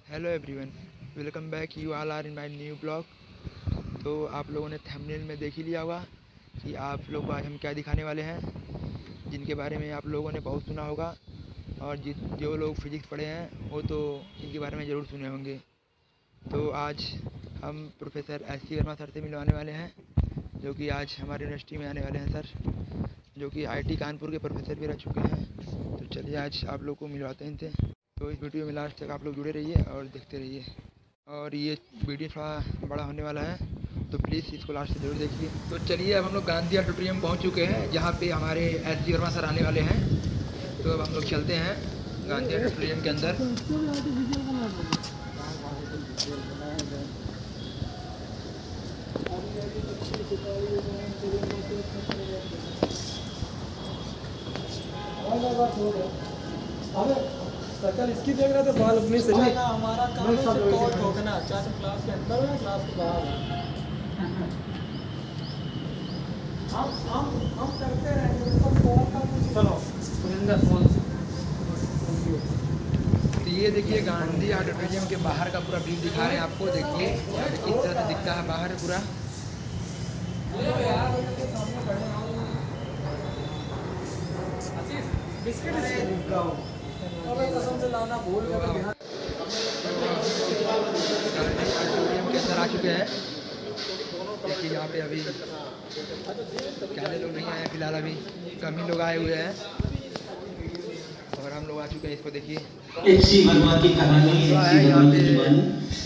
Hello everyone, welcome back. You all are in my new blog. तो आप लोगों ने थंबनेल में देख ही लिया होगा कि आप लोग को आज हम क्या दिखाने वाले हैं, जिनके बारे में आप लोगों ने बहुत सुना होगा। और जो लोग फिजिक्स पढ़े हैं वो तो इनके बारे में ज़रूर सुने होंगे। तो आज हम प्रोफेसर एस.सी. वर्मा सर से मिलवाने वाले हैं, जो कि आज हमारे यूनिवर्सिटी में आने वाले हैं सर, जो कि आईआईटी कानपुर के प्रोफेसर भी रह चुके हैं। तो चलिए आज आप लोग को मिलवाते हैं इनसे। तो इस वीडियो में लास्ट तक आप लोग जुड़े रहिए और देखते रहिए। और ये वीडियो थोड़ा बड़ा होने वाला है, तो प्लीज़ इसको लास्ट से जरूर देखिए। तो चलिए अब हम लोग गांधी ऑडिटोरियम पहुंच चुके हैं, जहां पे हमारे एस.सी. वर्मा सर आने वाले हैं। तो अब हम लोग चलते हैं गांधी ऑडिटोरियम के अंदर। सकल इसकी देख रहा था, बाल अपनी से नहीं। हमारा काम है सिर्फ कोड ठोकना, चाहे क्लास के अंदर हो या क्लास के बाहर हम करते रहेंगे तो कोड का कुछ। चलो सुरेंद्र फोन। तो ये देखिए गांधी ऑडिटोरियम के बाहर का पूरा व्यू दिखा रहे हैं आपको। देखिए किस तरह से दिखता है बाहर पूरा। कसम से लाना भूल गया। ऑडिटोरियम के अंदर आ चुके हैं। देखिए यहाँ पे अभी ज़्यादा लोग नहीं आए फिलहाल, अभी कम ही लोग आए हुए हैं और हम लोग आ चुके हैं। इसको देखिए, एच.सी. वर्मा की कहानी, यहाँ पे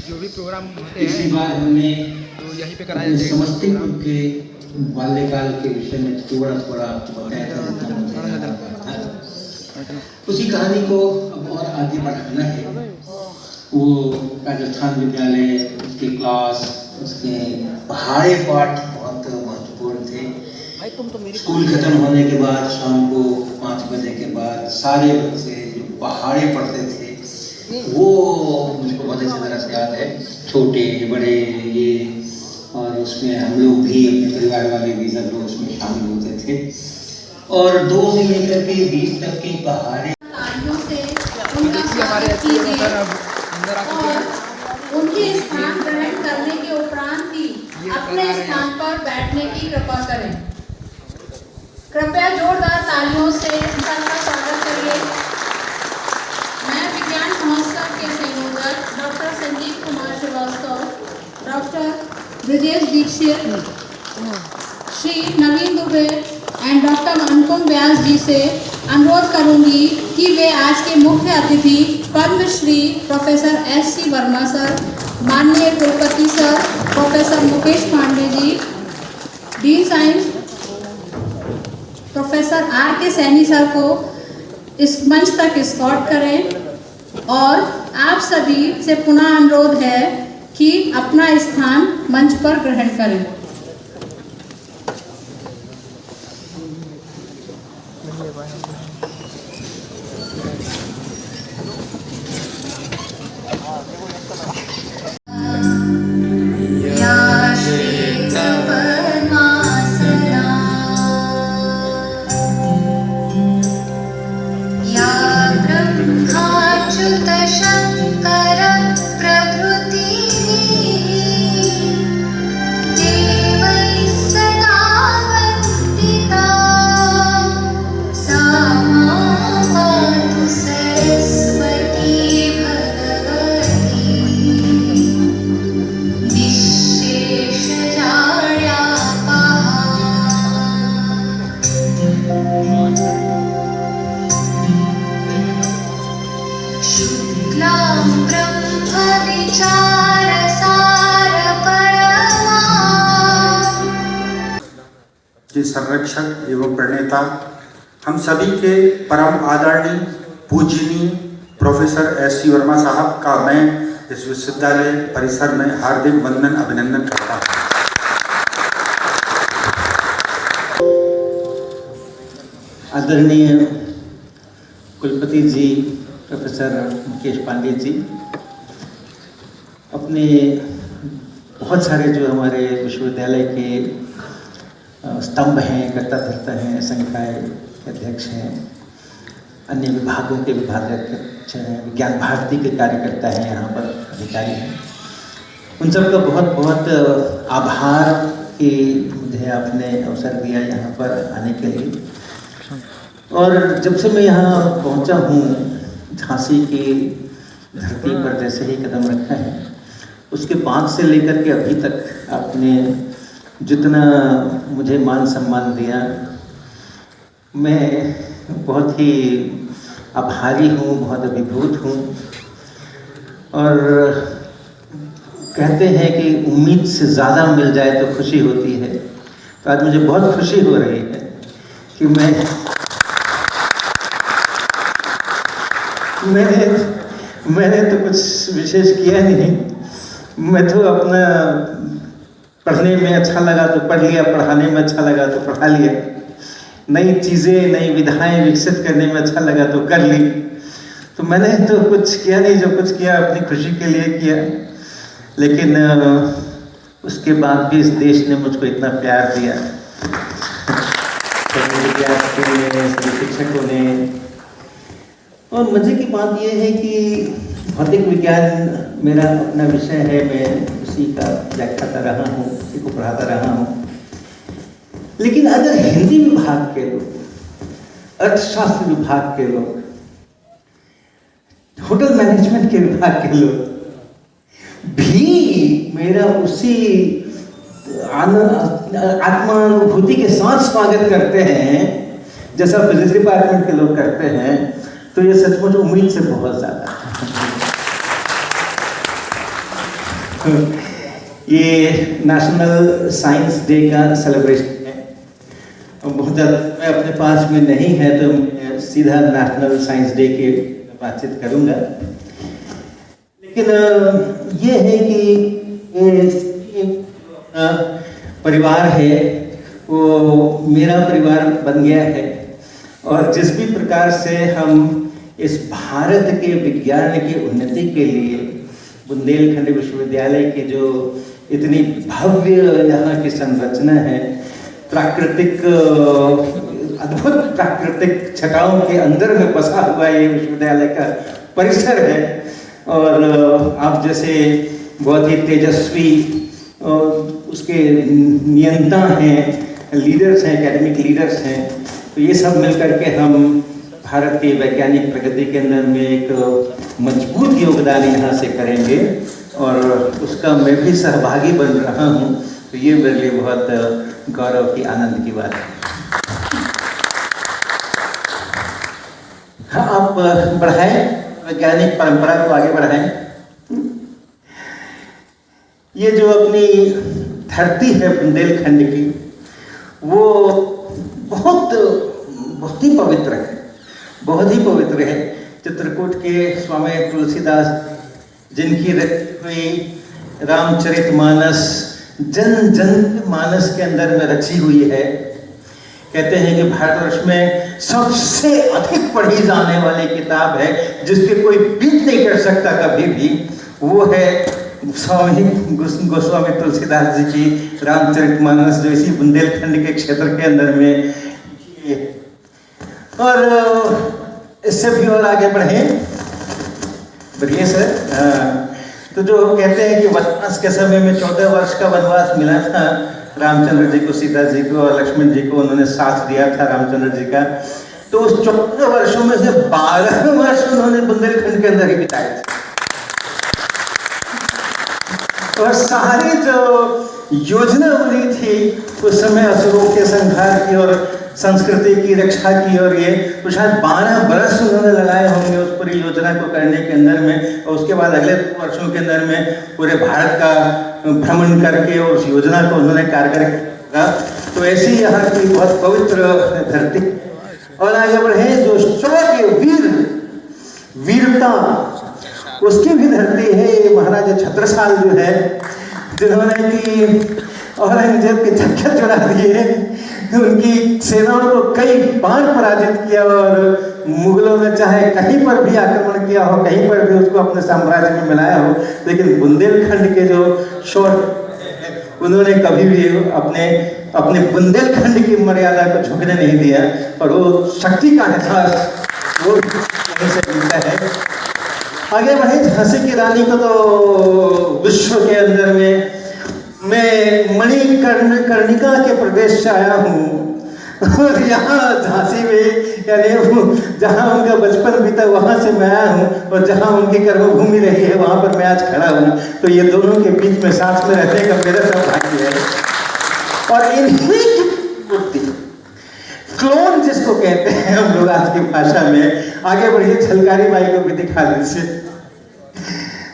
जो भी प्रोग्राम होते हैं तो यहीं पे कराया जाएगा। समस्तीपुर के बाल्यकाल के विषय में थोड़ा थोड़ा आपको बताया था। उसी कहानी को अब और आगे बढ़ाना है। वो राजस्थान विद्यालय, उसके क्लास, उसके पहाड़ी पाठ बहुत महत्वपूर्ण थे। स्कूल खत्म होने के बाद शाम को 5 बजे के बाद सारे बच्चे जो पहाड़े पढ़ते थे वो मुझको बहुत अच्छी तरह से याद है। छोटे बड़े ये, और उसमें हम लोग भी, अपने परिवार वाले भी सब लोग उसमें शामिल होते थे। और 2 से लेकर के 20 तक की पहाड़े उनके स्थान ग्रहण करने के उपरांत ही अपने स्थान पर बैठने की कृपा करें। कृपया जोरदार तालियों से सबका स्वागत करिए। मैं विज्ञान महोत्सव के संयोजक doctor Sanjeev Kumar Shrivastava, doctor Brajesh Dixit, Shri Naveen Dubey and doctor Anupam Vyas ji से अनुरोध करूंगी कि वे आज के मुख्य अतिथि Padmashri professor SC. Verma sir, माननीय कुलपति sir professor Mukesh Pandey ji, dean science professor RK. Saini sir को इस मंच तक एस्कॉर्ट करें। और आप सभी से पुनः अनुरोध है कि अपना स्थान मंच पर ग्रहण करें। के संरक्षक एवं प्रणेता, हम सभी के परम आदरणीय पूजनीय प्रोफेसर एस.सी. वर्मा साहब का मैं इस विश्वविद्यालय परिसर में हार्दिक वंदन अभिनंदन करता हूँ। आदरणीय कुलपति जी प्रोफेसर मुकेश पांडे जी, अपने बहुत सारे जो हमारे विश्वविद्यालय के स्तंभ हैं, कर्ता धर्ता हैं, संकाय के अध्यक्ष हैं, अन्य विभागों के विभागक ज्ञान भारती के कार्यकर्ता हैं, यहाँ पर अधिकारी हैं, उन सबका बहुत बहुत आभार कि मुझे आपने अवसर दिया यहाँ पर आने के लिए। और जब से मैं यहाँ पहुँचा हूँ, झांसी की धरती पर जैसे ही कदम रखा है, उसके बाद से लेकर के अभी तक आपने जितना मुझे मान सम्मान दिया, मैं बहुत ही आभारी हूँ, बहुत अभिभूत हूँ। और कहते हैं कि उम्मीद से ज़्यादा मिल जाए तो खुशी होती है, तो आज मुझे बहुत खुशी हो रही है कि मैंने तो कुछ विशेष किया नहीं, मैं तो अपना पढ़ने में अच्छा लगा तो पढ़ लिया, पढ़ाने में अच्छा लगा तो पढ़ा लिया, नई चीज़ें नई विधाएं विकसित करने में अच्छा लगा तो कर ली। तो मैंने तो कुछ किया नहीं, जो कुछ किया अपनी खुशी के लिए किया। लेकिन उसके बाद भी इस देश ने मुझको इतना प्यार दिया, सभी शिक्षकों ने। और मज़े की बात यह है कि भौतिक विज्ञान मेरा अपना विषय है, मैं उसी का व्याख्याता रहा हूँ, उसी को पढ़ाता रहा हूँ। लेकिन अगर हिंदी विभाग के लोग, अर्थशास्त्र विभाग के लोग, होटल मैनेजमेंट के विभाग के लोग भी मेरा उसी आत्मानुभूति के साथ स्वागत करते हैं जैसा फिजिक्स डिपार्टमेंट के लोग करते हैं, तो ये सचमुच उम्मीद से बहुत ज़्यादा। ये नेशनल साइंस डे का सेलिब्रेशन है, बहुत ज़्यादा मैं अपने पास में नहीं है तो मैं सीधा नेशनल साइंस डे के बातचीत करूँगा। लेकिन ये है कि परिवार है वो मेरा परिवार बन गया है, और जिस भी प्रकार से हम इस भारत के विज्ञान की उन्नति के लिए बुंदेलखंड विश्वविद्यालय की जो इतनी भव्य यहाँ की संरचना है, प्राकृतिक अद्भुत प्राकृतिक छटाओं के अंदर में बसा हुआ ये विश्वविद्यालय का परिसर है, और आप जैसे बहुत ही तेजस्वी उसके नियंता हैं, लीडर्स हैं, एकेडमिक लीडर्स हैं, तो ये सब मिलकर के हम भारत की वैज्ञानिक प्रगति के अंदर में एक मजबूत योगदान यहाँ से करेंगे, और उसका मैं भी सहभागी बन रहा हूँ। तो ये मेरे लिए बहुत गौरव की, आनंद की बात है। हाँ, आप बढ़ाएं, वैज्ञानिक परंपरा को आगे बढ़ाएं। ये जो अपनी धरती है बुंदेलखंड की, वो बहुत ही पवित्र है, बहुत ही पवित्र है। चित्रकूट के स्वामी तुलसीदास जिनकी रची हुई रामचरितमानस जन जन मानस के अंदर में रची हुई है, कहते हैं कि भारतवर्ष में सबसे अधिक पढ़ी जाने वाली किताब है, जिसके कोई बीट नहीं कर सकता कभी भी, वो है स्वामी गोस्वामी तुलसीदास जी की रामचरितमानस, जो इसी बुंदेलखंड के क्षेत्र के अंदर में। और इससे भी और आगे बढ़े, बढ़िए सर। तो जो कहते हैं कि वनवास के समय में 14 वर्ष का वनवास मिला था रामचंद्र जी को, सीता जी को और लक्ष्मण जी को, उन्होंने साथ दिया था रामचंद्र जी का। तो उस 14 वर्षों में से 12 वर्ष उन्होंने बुंदेलखंड के अंदर ही बिताए थे, और सारी जो योजना बनी थी उस समय असुरों के संहार की और संस्कृति की रक्षा की, और ये तो शायद 12 बरस उन्होंने लगाए होंगे उस पूरी योजना को करने के अंदर में। और उसके बाद अगले वर्षों के अंदर में पूरे भारत का भ्रमण करके और उस योजना को उन्होंने कारगर किया। तो ऐसी यहाँ की बहुत पवित्र धरती। और आगे बढ़े, जो शौर्य वीरता उसकी भी धरती है महाराजा छत्रसाल जो है, जिन्होंने कि औरंगजेब के धक्के चढ़ा दिए, उनकी सेनाओं को कई बार पराजित किया, और मुगलों ने चाहे कहीं पर भी आक्रमण किया हो, कहीं पर भी उसको अपने साम्राज्य में मिलाया हो, लेकिन बुंदेलखंड के जो शौर्य, उन्होंने कभी भी अपने बुंदेलखंड की मर्यादा को झुकने नहीं दिया, और वो शक्ति का एहसास वो यहीं से मिलता है। आगे बढ़े। झांसी की रानी को तो विश्व के अंदर में, मैं मणिकर्णिका के प्रदेश से आया हूँ और यहाँ झांसी में, यानी जहाँ उनका बचपन बीता वहाँ से मैं आया हूँ, और जहाँ उनकी कर्मभूमि रही है वहाँ पर मैं आज खड़ा हूँ। तो ये दोनों के बीच में साथ में रहने का मेरा सौभाग्य है। और इन्हीं की मूर्ति, क्लोन जिसको कहते हैं हम लोग आज की भाषा में, आगे बढ़िए झलकारी बाई को भी दिखा दीजिए।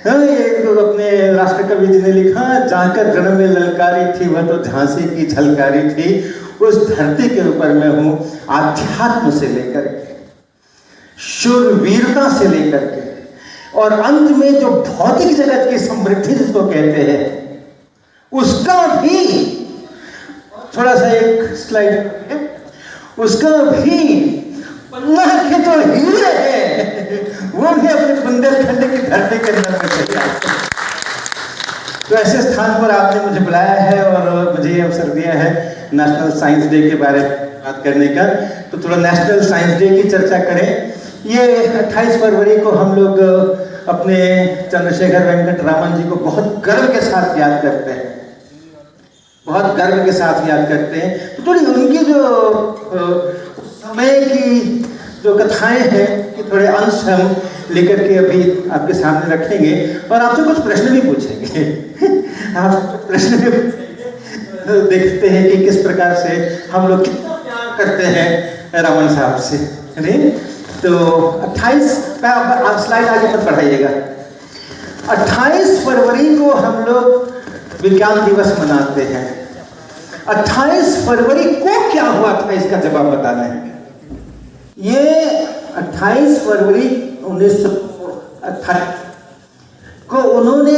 ये तो अपने राष्ट्र कवि जी ने लिखा, जाकर रण में ललकारी थी वह तो झांसी की झलकारी थी। उस धरती के ऊपर मैं हूं, आध्यात्म से लेकर के, शूरवीरता से लेकर के, और अंत में जो भौतिक जगत की समृद्धि जिसको कहते हैं, उसका भी थोड़ा सा एक स्लाइड, उसका भी पन्ना के जो हीरे हैं वो भी अपने बुंदेलखंड की धरती के अंदर में चाहिए। तो ऐसे स्थान पर आपने मुझे बुलाया है और मुझे ये अवसर दिया है नेशनल साइंस डे के बारे में बात करने का। तो थोड़ा नेशनल साइंस डे की चर्चा करें। ये 28 फरवरी को हम लोग अपने चंद्रशेखर वेंकट रामन जी को बहुत गर्व के साथ याद करते हैं, बहुत गर्व के साथ याद करते हैं। तो थोड़ी उनकी जो समय की जो कथाएं हैं कि थोड़े अंश हम लेकर के अभी आपके सामने रखेंगे और आपसे कुछ प्रश्न भी पूछेंगे। आप प्रश्न भी देखते हैं कि किस प्रकार से हम लोग कितना प्यार करते हैं रावण साहब से, नहीं? तो 28 स्लाइड आगे मत बढ़ाइएगा। 28 फरवरी को हम लोग विज्ञान दिवस मनाते हैं। 28 फरवरी को क्या हुआ था इसका जवाब बताना है। ये 28 फरवरी 1928 को उन्होंने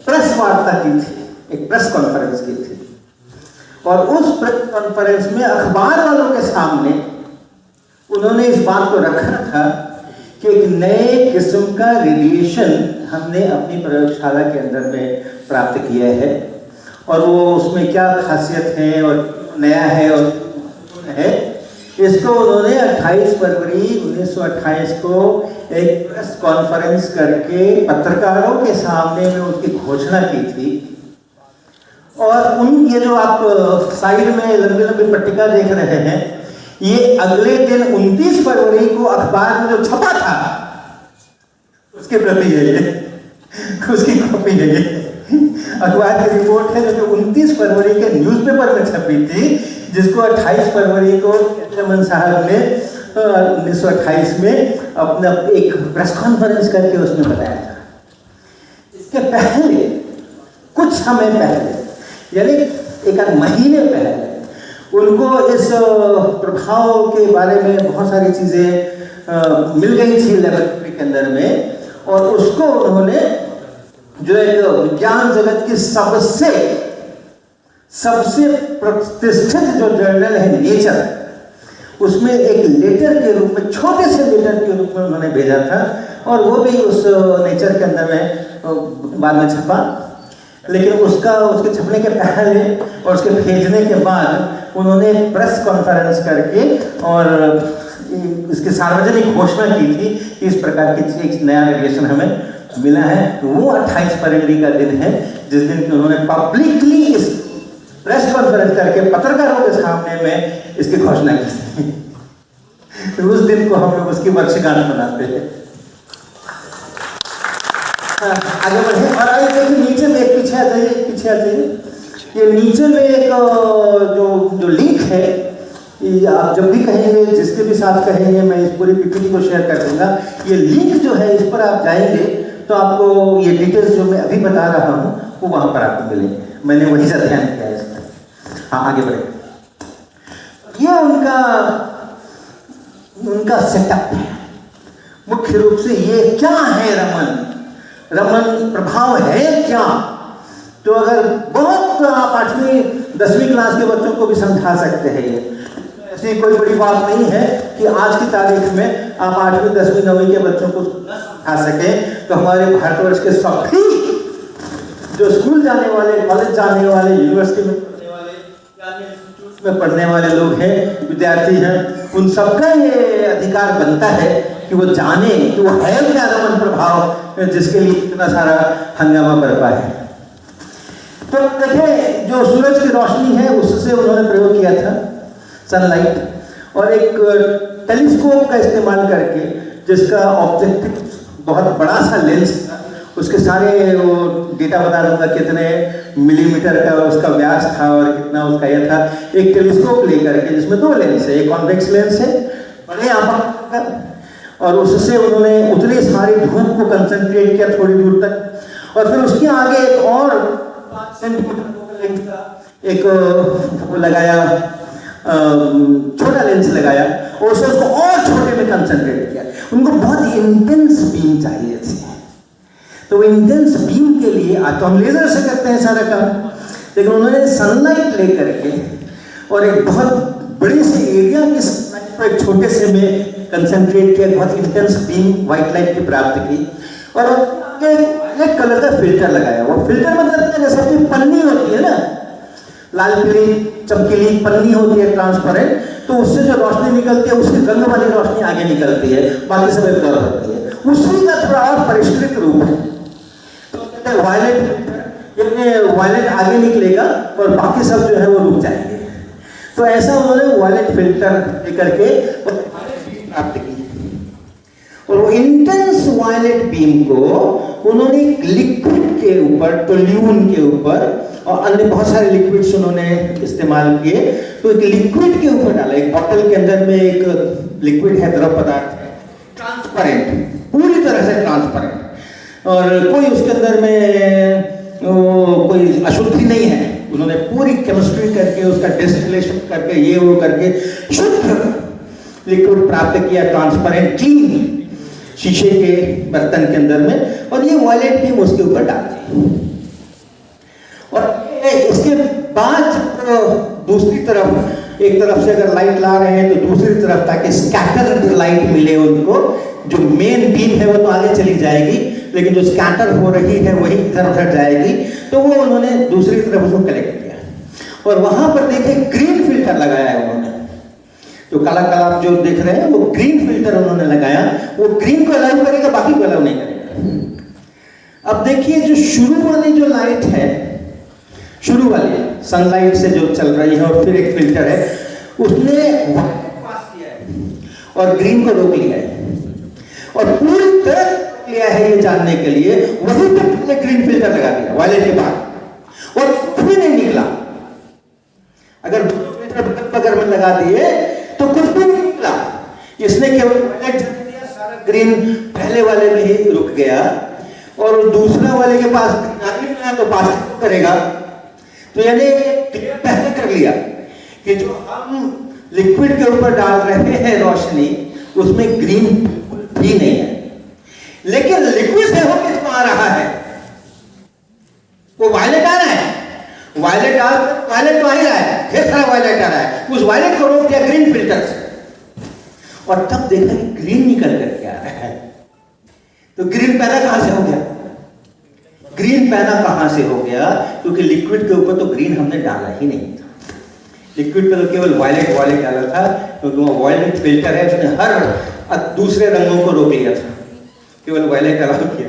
प्रेस वार्ता की थी, एक प्रेस कॉन्फ्रेंस की थी, और उस प्रेस कॉन्फ्रेंस में अखबार वालों के सामने उन्होंने इस बात को रखा था कि एक नए किस्म का रेडिएशन हमने अपनी प्रयोगशाला के अंदर में प्राप्त किया है, और वो उसमें क्या खासियत है और नया है और है, इसको उन्होंने 28 फरवरी 1928 को एक प्रेस कॉन्फ्रेंस करके पत्रकारों के सामने में उसकी घोषणा की थी। और उन ये जो आप साइड में लंबी लंबी पट्टिका देख रहे हैं, ये अगले दिन 29 फरवरी को अखबार में जो छपा था उसके प्रति है, ये उसकी कॉपी है। ये अखबार की रिपोर्ट है जो 29 फरवरी के न्यूज़पेपर में छपी थी, जिसको 28 फरवरी को रमन साहब ने 1928 में अपना एक प्रेस कॉन्फ्रेंस करके उसमें बताया था। इसके पहले कुछ समय पहले, यानी एक महीने पहले, उनको इस प्रभाव के बारे में बहुत सारी चीज़ें मिल गई थी लेबोरेटरी के अंदर में, और उसको उन्होंने जो एक विज्ञान जगत की सबसे प्रतिष्ठित जो जर्नल है नेचर, उसमें एक लेटर के रूप में, छोटे से लेटर के रूप में उन्होंने भेजा था, और वो भी उस नेचर के अंदर में बाद में छपा। लेकिन उसके छपने के पहले और उसके भेजने के बाद उन्होंने प्रेस कॉन्फ्रेंस करके और इसकी सार्वजनिक घोषणा की थी कि इस प्रकार की एक नया रेडिएशन हमें मिला है। वो 28 फरवरी का दिन है जिस दिन कि उन्होंने पब्लिकली इस प्रेस कॉन्फ्रेंस करके पत्रकारों के सामने में इसकी घोषणा की थी। तो उस दिन को हम लोग उसकी वर्षगांठ मनाते हैं। आगे बढ़े और आइए देखिए नीचे में एक पीछे आ जाइए। ये नीचे में एक जो लिंक है, आप जब भी कहेंगे, जिसके भी साथ कहेंगे, मैं इस पूरी पीपीटी को शेयर कर दूंगा। ये लिंक जो है, इस पर आप जाएंगे तो आपको ये डिटेल्स जो मैं अभी बता रहा हूँ वो वहाँ पर आपको मिलेंगे। मैंने वहीं से ध्यान किया है इसका। हाँ आगे बढ़े। ये उनका सेटअप है। मुख्य रूप से ये क्या है, रमन प्रभाव है क्या? तो अगर बहुत आप 8वीं 10वीं क्लास के बच्चों को भी समझा सकते हैं। ये ऐसी कोई बड़ी बात नहीं है कि आज की तारीख में आप 8वीं 10वीं 9वीं के बच्चों को समझा सकें। तो हमारे भारतवर्ष के सभी जो स्कूल जाने वाले, कॉलेज जाने वाले, यूनिवर्सिटी में पढ़ने वाले, इंस्टीट्यूट में पढ़ने वाले लोग हैं, विद्यार्थी हैं, उन सबका ये अधिकार बनता है कि वो जाने कि वो है क्या रमन प्रभाव जिसके लिए इतना सारा हंगामा बरपा है। तो देखिए जो सूरज की रोशनी है उससे उन्होंने प्रयोग किया था सनलाइट, और एक टेलीस्कोप का इस्तेमाल करके जिसका ऑब्जेक्टिव बहुत बड़ा सा लेंस था, उसके सारे वो डेटा बता दूंगा कितने मिलीमीटर का उसका व्यास था और कितना उसका यह था। एक टेलीस्कोप लेकर के जिसमें 2 लेंस है, एक कॉन्वेक्स लेंस है बड़े आंकड़े, और उससे उन्होंने उतने सारे धूप को कंसंट्रेट किया थोड़ी दूर तक, और फिर उसके आगे एक और 5 सेंटीमीटर लेंस का एक वो लगाया, छोटा लेंस लगाया, और उसको और छोटे में कंसंट्रेट किया। उनको बहुत इंटेंस बीम चाहिए थी, तो इंटेंस बीम के लिए तो हम लेजर से करते हैं सारा काम, लेकिन उन्होंने सनलाइट लेकर के और एक बहुत बड़े से एरिया के सनलाइट को एक छोटे से में कंसंट्रेट किया, बहुत इंटेंस बीम व्हाइट लाइट की प्राप्त की, और एक कलर का फिल्टर लगाया। वो फिल्टर मतलब जैसे अपनी पन्नी होती है ना, लाल पीली चमकीली पन्नी होती है ट्रांसपेरेंट, तो उससे जो रोशनी निकलती है उसकी रंग वाली रोशनी आगे निकलती है, बाकी सब इग्नोर होती है। उसी का थोड़ा और परिष्कृत रूप है, तो वायलेट आगे निकलेगा और बाकी सब जो है वो रुक जाएंगे। तो ऐसा उन्होंने वायलेट फिल्टर लेकर के प्राप्त की, और वो इंटेंस वायलेट बीम को उन्होंने एक लिक्विड के ऊपर, टोल्यून के ऊपर और अन्य बहुत सारे लिक्विड्स उन्होंने इस्तेमाल किए, तो एक लिक्विड के ऊपर डाला। एक बोतल के अंदर में एक लिक्विड है, द्रव पदार्थ है, ट्रांसपेरेंट, पूरी तरह से ट्रांसपेरेंट, और कोई उसके अंदर में कोई अशुद्धि नहीं है। उन्होंने पूरी केमिस्ट्री करके उसका डिस्टिलेशन करके ये वो करके शुद्ध लिक्विड प्राप्त किया, ट्रांसपेरेंट क्लीन शीशे के बर्तन के अंदर में, और ये वायलेट बीम उसके ऊपर डाल दी। और इसके बाद दूसरी तरफ, एक तरफ से अगर लाइट ला रहे हैं तो दूसरी तरफ, ताकि स्कैटर्ड लाइट मिले उनको, जो मेन बीम है वो तो आगे चली जाएगी, लेकिन जो स्कैटर हो रही है वही इधर उधर जाएगी, तो वो उन्होंने दूसरी तरफ उसको कलेक्ट किया, और वहां पर देखिए ग्रीन फिल्टर लगाया है उन्होंने। जो काला काला आप जो देख रहे हैं वो ग्रीन फिल्टर उन्होंने लगाया, वो ग्रीन को अलाउ करेगा, बाकी को अलाउ नहीं करेगा। अब देखिए जो शुरू वाली जो लाइट है, शुरू वाली सनलाइट से जो चल रही है, और फिर एक फिल्टर है, उसने पास किया है और ग्रीन को रोक लिया है, और पूरी तरह लिया है ये जानने के लिए वहीं पे ग्रीन फिल्टर लगा दिया वायलेट के बाद, और कुछ भी नहीं निकला। अगर अगर में लगा दिए तो कुछ भी नहीं निकला, इसने केवल वायलेट जला दिया, सारा ग्रीन पहले वाले में ही रुक गया, और दूसरा वाले के पास आगे मिला तो पास करेगा। तो यानी पहले कर लिया कि जो हम लिक्विड के ऊपर डाल रहे हैं रोशनी, उसमें ग्रीन भी नहीं है, लेकिन लिक्विड से होकर इसको आ रहा है, वो वायलेट आ रहा है, वायलेट तो आ ही रहा है, ढेर सारा वायलेट आ रहा है, उस वायलेट को रोक दिया ग्रीन फिल्टर से, और तब देखा कि ग्रीन निकल करके आ रहा है। तो ग्रीन पैदा कहां से हो गया? ग्रीन पैदा कहां से हो गया? क्योंकि लिक्विड के ऊपर तो ग्रीन हमने डाला ही नहीं था, लिक्विड पे तो केवल वायलेट डाला था, क्योंकि वो वायलेट फिल्टर है, उसने हर दूसरे रंगों को रोक लिया था, केवल वायलेट अलाउ किया।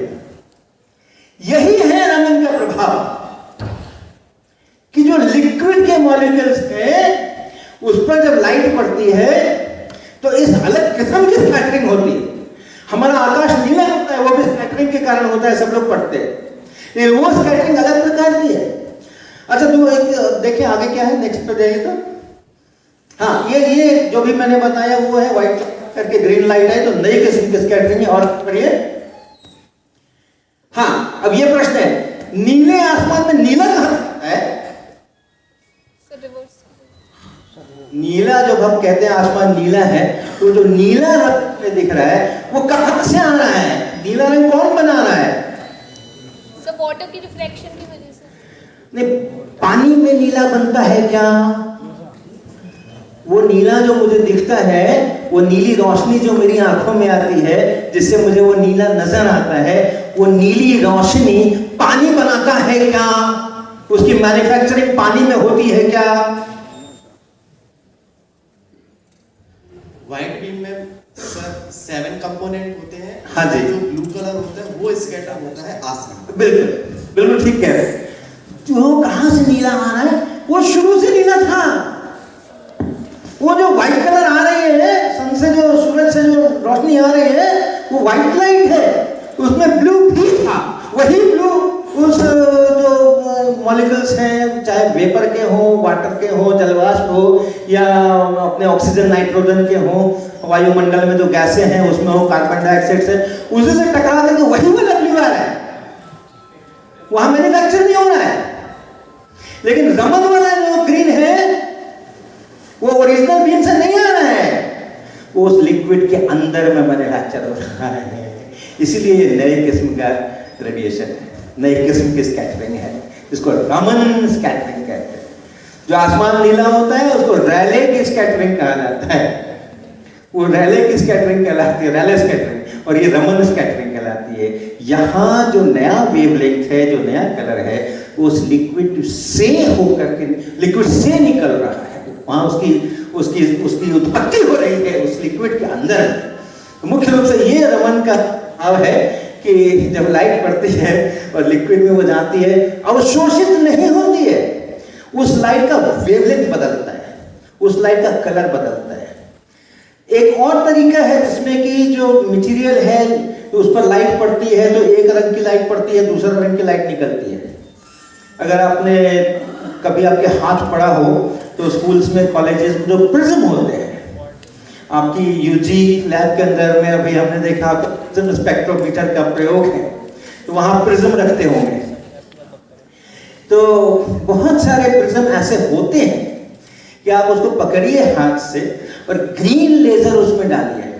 यही है रमन का प्रभाव, कि जो लिक्विड के मॉलिक्यूल्स हैं उस पर जब लाइट पड़ती है तो इस अलग किस्म की स्कैटरिंग होती है। हमारा आकाश नीला होता है, वो भी स्कैटरिंग के कारण होता है, सब लोग पढ़ते हैं, लेकिन वो स्कैटरिंग अलग प्रकार की है। अच्छा तो एक देखिए आगे क्या है, नेक्स्ट पे जाइए तो, हाँ ये जो भी मैंने बताया वो है व्हाइट करके ग्रीन लाइट है, तो नई किस्म की स्कैटरिंग है। और पढ़िए, हाँ अब ये प्रश्न है, नीले आसमान में नीला कहां है? नीला जब हम कहते हैं आसमान नीला है, तो जो नीला रंग में दिख रहा है वो कहां से आ रहा है? नीला रंग कौन बना रहा है? सब वाटर की रिफ्लेक्शन की वजह से। नहीं, पानी में नीला बनता है क्या? वो नीला जो मुझे दिखता है, वो नीली रोशनी जो मेरी आंखों में आती है, जिससे मुझे वो नीला नजर आता है, वो नीली रोशनी पानी बनाता है क्या? उसकी मैन्युफैक्चरिंग पानी में होती है क्या? व्हाइट बीम में सर 7 कंपोनेंट होते हैं। हाँ जी। जो ब्लू कलर होता है वो स्कैटर होता है आसमान। बिल्कुल बिल्कुल ठीक कह रहे हैं। जो कहां से नीला आ रहा है, वो शुरू से नीला था। वो जो व्हाइट कलर आ रही है सन से, जो सूरज से जो रोशनी आ रही है, वो व्हाइट लाइट है, उसमें ब्लू भी था। वही ब्लू उस जो मॉलिक्यूल्स हैं, चाहे वेपर के हो, वाटर के हो, जलवाष्प हो, या अपने ऑक्सीजन नाइट्रोजन के हो, वायुमंडल में जो गैसें हैं उसमें हो, कार्बन डाइऑक्साइड से, उसी से टकरा करके वही वाला ब्लू आ रहा है। वहां मैन्युफैक्चर नहीं हो रहा है। लेकिन रमन वाला जो ग्रीन है वो ओरिजिनल बीम से नहीं आ रहा है, वो उस लिक्विड के अंदर में मैन्युफैक्चर हो रहा है। इसीलिए ये नए किस्म का रेडिएशन है, नई किस्म की स्कैटरिंग है, जिसको रमन स्कैटरिंग कहते हैं। जो आसमान नीला होता है उसको रैले की स्कैटरिंग कहा जाता है। वो रैले की स्कैटरिंग कहलाती है, रैले स्कैटरिंग, और ये रमन स्कैटरिंग कहलाती है। यहाँ जो नया वेवलेंथ है, जो नया कलर है, उस लिक्विड से होकर के, लिक्विड से निकल रहा है, वहां उसकी उसकी उसकी उत्पत्ति हो रही है उस लिक्विड के अंदर। तो मुख्य रूप से ये रमन का भाव है कि जब लाइट पड़ती है और लिक्विड में वो जाती है, अवशोषित नहीं होती है, उस लाइट का वेवलेंथ बदलता है, उस लाइट का कलर बदलता है। एक और तरीका है जिसमें कि जो मटेरियल है तो उस पर लाइट पड़ती है, तो एक रंग की लाइट पड़ती है, दूसरा रंग की लाइट निकलती है। अगर आपने कभी आपके हाथ पड़ा हो तो स्कूल्स में, कॉलेजेस में जो प्रिज्म होते हैं, आपकी यूजी लैब के अंदर में अभी हमने देखा प्रिज्म स्पेक्ट्रोमीटर का प्रयोग है, तो वहां प्रिज्म रखते होंगे। तो बहुत सारे प्रिज्म ऐसे होते हैं कि आप उसको पकड़िए हाथ से और ग्रीन लेजर उसमें डालिए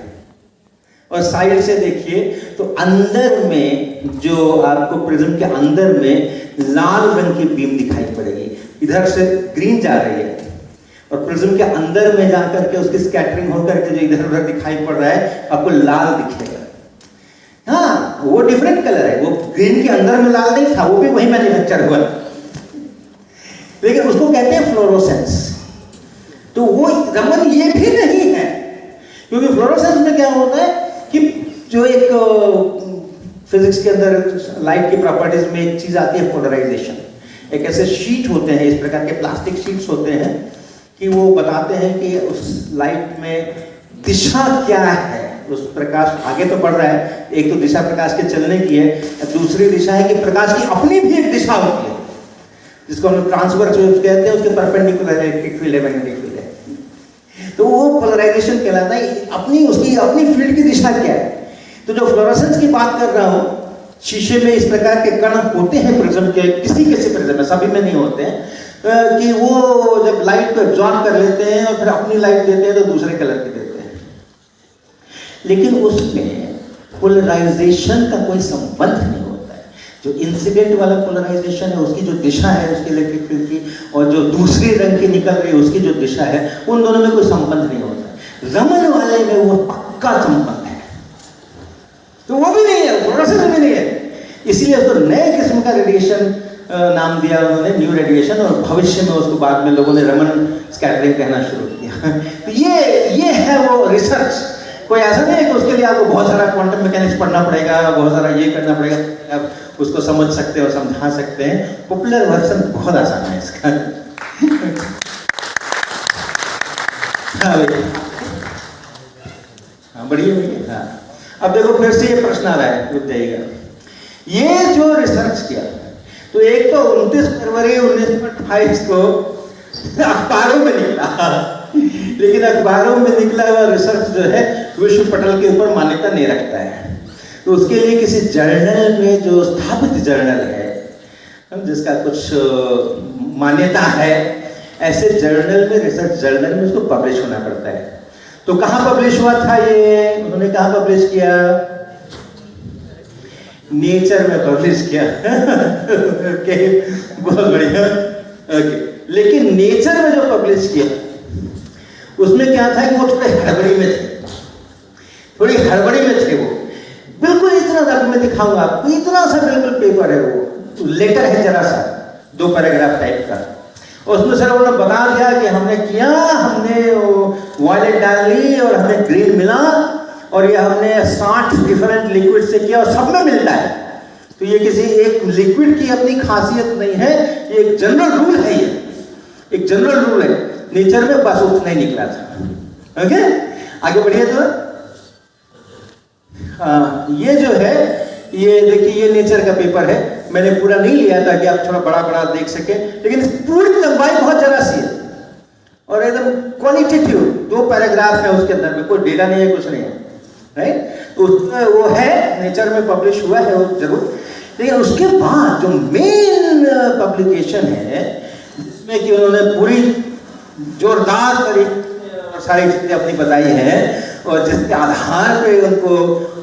और साइड से देखिए, तो अंदर में जो आपको प्रिज्म के अंदर में लाल रंग की बीम दिखाई पड़ेगी। इधर से ग्रीन जा रही है और प्रिज्म के अंदर में जाकर के उसकी स्कैटरिंग होकर के जो इधर उधर दिखाई पड़ रहा है, आपको लाल दिखेगा। हाँ, वो डिफरेंट कलर है, वो ग्रीन के अंदर में लाल नहीं था, वो भी वही मैन्युफैक्चर हुआ, लेकिन उसको कहते हैं फ्लोरोसेंस। तो वो रमन ये भी नहीं है, क्योंकि फ्लोरोसेंस में क्या होता है कि जो एक फिजिक्स के अंदर लाइट की प्रॉपर्टीज में एक चीज आती है, पोलराइजेशन। एक ऐसे शीट होते हैं, इस प्रकार के प्लास्टिक शीट्स होते हैं कि वो बताते हैं कि उस लाइट में दिशा क्या है। उस प्रकाश आगे तो बढ़ रहा है, एक तो दिशा प्रकाश के चलने की है, दूसरी दिशा है कि प्रकाश की अपनी भी एक दिशा होती है, जिसको हम ट्रांसवर्स कहते हैं, उसके परपेंडिकुलर इलेक्ट्रिक फील्ड है, मैग्नेटिक फील्ड है। तो वो पोलराइजेशन कहलाता है, अपनी उसकी अपनी फील्ड की दिशा क्या है। तो जो फ्लोरोसेंस की बात कर रहा हूं, शीशे में इस प्रकार के कण होते हैं प्रिज्म के, किसी किसी प्रिज्म में, सभी में नहीं होते हैं, कि वो जब लाइट को एब्जॉर्ब कर लेते हैं और फिर अपनी लाइट देते हैं तो दूसरे कलर की देते हैं। लेकिन उसमें पोलराइजेशन का कोई संबंध नहीं होता है। जो इंसिडेंट वाला पोलराइजेशन है, उसकी जो दिशा है उसकी इलेक्ट्रिक फील्ड की, और जो दूसरी रंग की निकल रही है उसकी जो दिशा है, उन दोनों में कोई संबंध नहीं होता। रमन वाले में वो पक्का संबंध है, तो वो भी नहीं है, फ्लोरोसेंस भी नहीं है। इसलिए उसको नए किस्म का रेडिएशन नाम दिया उन्होंने, न्यू रेडिएशन, और भविष्य में उसको बाद में लोगों ने रमन स्कैटरिंग कहना शुरू किया। तो ये है वो रिसर्च। कोई ऐसा नहीं है कि उसके लिए आपको बहुत सारा क्वांटम मैकेनिक्स पढ़ना पड़ेगा, बहुत सारा ये करना पड़ेगा, आप उसको समझ सकते हो, समझा सकते हैं। पॉपुलर वर्जन बहुत आसान है इसका। हाँ, बढ़िया भैया। हाँ, अब देखो फिर से ये प्रश्न आ रहा है, रुक जाइएगा। ये जो रिसर्च किया, तो एक तो 29 फरवरी 1928 को अखबारों में निकला, लेकिन अखबारों में निकला हुआ रिसर्च जो है विश्व पटल के ऊपर मान्यता नहीं रखता है। तो उसके लिए किसी जर्नल में, जो स्थापित जर्नल है, जिसका कुछ मान्यता है, ऐसे जर्नल में, रिसर्च जर्नल में उसको पब्लिश होना पड़ता है। तो कहाँ पब्लिश हुआ था ये, उन्होंने कहाँ पब्लिश किया? नेचर में पब्लिश किया। ओके, बहुत बढ़िया। ओके, लेकिन नेचर में जो पब्लिश किया उसमें क्या था कि वो थोड़े हड़बड़ी में थे, थोड़ी हड़बड़ी में थे वो। बिल्कुल इतना सा मैं दिखाऊंगा आपको, इतना सा बिल्कुल पेपर है वो, लेटर है जरा सा, 2 पैराग्राफ टाइप का, उसमें सर उन्होंने बता दिया कि हमने किया, हमने वॉयलेट डाल ली और हमें ग्रीन मिला, और ये हमने 60 डिफरेंट लिक्विड से किया और सब में मिलता है। तो ये किसी एक लिक्विड की अपनी खासियत नहीं है, ये एक जनरल रूल है, ये एक जनरल रूल है नेचर में, बस उतना ही निकला था। ओके, आगे बढ़िए। तो ये जो है, ये देखिए, ये नेचर का पेपर है, मैंने पूरा नहीं लिया ताकि आप थोड़ा बड़ा बड़ा देख सकें, लेकिन इस पूरी लंबाई बहुत जरा सी है और एकदम क्वालिटेटिव 2 पैराग्राफ है उसके अंदर में, कोई डेटा नहीं है, कुछ नहीं है, राइट। तो वो है, नेचर में पब्लिश हुआ है वो जरूर, लेकिन उसके बाद जो मेन पब्लिकेशन है जिसमें कि उन्होंने पूरी जोरदार तरीके सारी चीजें अपनी बताई हैं और जिसके आधार पे उनको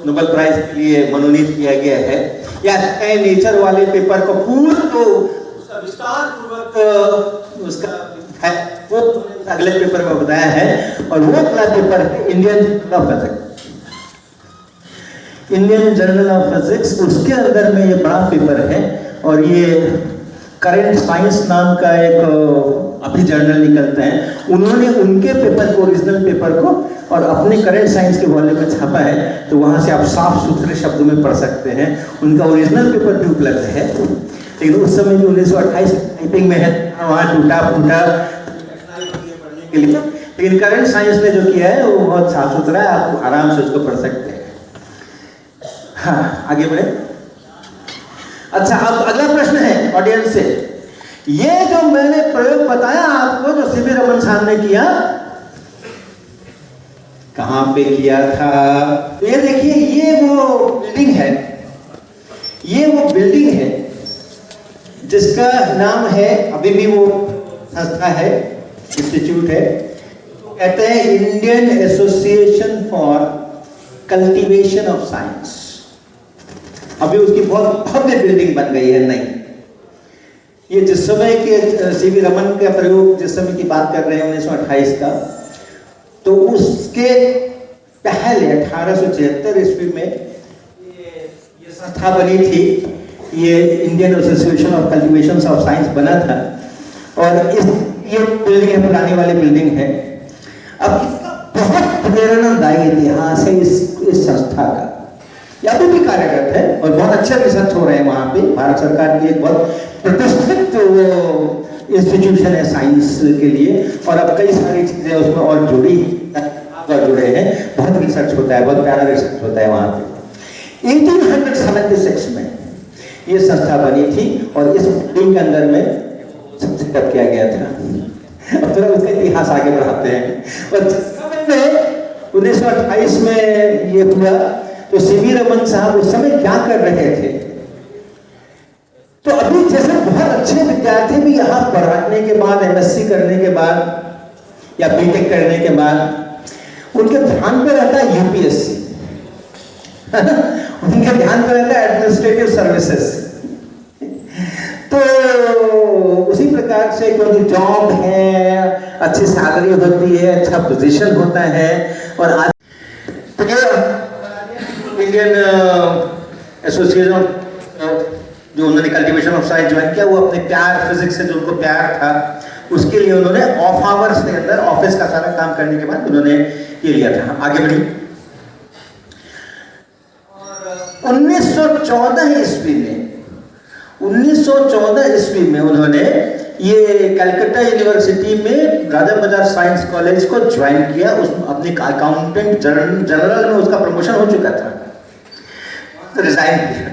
नोबेल प्राइज के लिए मनोनीत किया गया है, या नेचर वाले पेपर को पूरा तो विस्तार पूर्वक उसका है वो अगले पेपर में बताया है, और वो अगला पेपर है Indian journal of physics. Indian journal of physics, उसके अंदर में ये बड़ा पेपर है, और ये करंट साइंस नाम का एक अभी जर्नल निकलता है, उन्होंने उनके पेपर को, ओरिजिनल पेपर को, और अपने करंट साइंस के वॉल्यूम में छापा है, तो वहाँ से आप साफ सुथरे शब्दों में पढ़ सकते हैं। उनका ओरिजिनल पेपर भी उपलब्ध है, लेकिन उस समय जो 1928 टाइपिंग में है वहाँ टूटा फूटा पढ़ने के लिए, लेकिन करंट साइंस ने जो किया है वो बहुत साफ सुथरा है, आप आराम से उसको पढ़ सकते हैं। हाँ, आगे बढ़े। अच्छा, अब अगला प्रश्न है ऑडियंस से, ये जो मैंने प्रयोग बताया आपको, जो सीवी रमन साहब ने किया, कहां पे किया था? ये देखिए, ये वो बिल्डिंग है, ये वो बिल्डिंग है जिसका नाम है, अभी भी वो संस्था है, इंस्टीट्यूट है, कहते हैं Indian association for cultivation of science. अभी उसकी बहुत भव्य बिल्डिंग बन गई है। नहीं, ये जिस समय के सीवी रमन का प्रयोग, जिस समय की बात कर रहे हैं 1928 का, तो उसके पहले 1876 ईस्वी में ये संस्था बनी थी, ये Indian association of cultivation of science बना था, और ये बिल्डिंग है, पुरानी वाली बिल्डिंग है। अब इसका बहुत प्रेरणादायी इतिहास है इस संस्था का, या भी कार्यरत है और बहुत अच्छे रिसर्च हो रहे हैं वहाँ पे। भारत सरकार की एक बहुत प्रतिष्ठित इंस्टीट्यूशन है साइंस के लिए, और अब कई सारी चीजें उसमें और जुड़े हैं, बहुत रिसर्च होता है, बहुत प्यारा रिसर्च होता है वहाँ पे। 1876 में ये संस्था बनी थी, और इस बिल्डिंग के अंदर में सेटअप किया गया था। अब थोड़ा उसका इतिहास आगे बढ़ाते हैं। और 1928 में ये हुआ, तो सीवी रमन साहब उस समय क्या कर रहे थे? तो अभी जैसे बहुत अच्छे विद्यार्थी भी यहाँ पढ़ने के बाद, एमएससी करने के बाद या बीटेक करने के बाद, उनके ध्यान पे रहता है यूपीएससी, उनके ध्यान पे रहता है एडमिनिस्ट्रेटिव सर्विसेज। तो उसी प्रकार से क्योंकि जॉब है, अच्छी सैलरी होती है, अच्छा पोजीशन होता है, और आज इंडियन एसोसिएशन जो उन्होंने कल्टीवेशन ऑफ साइंस ज्वाइन किया, वो अपने प्यार फिजिक्स से जो उनको प्यार था, उसके लिए उन्होंने ऑफ आवर्स के अंदर ऑफिस का सारा काम करने के बाद उन्होंने ये लिया था। आगे बढ़ी। 1914 ईस्वी में उन्होंने ये कलकत्ता यूनिवर्सिटी में राजा बाजार साइंस कॉलेज को ज्वाइन किया। उस अपने अकाउंटेंट जनरल में उसका प्रमोशन हो चुका था, तो रिजाइन किया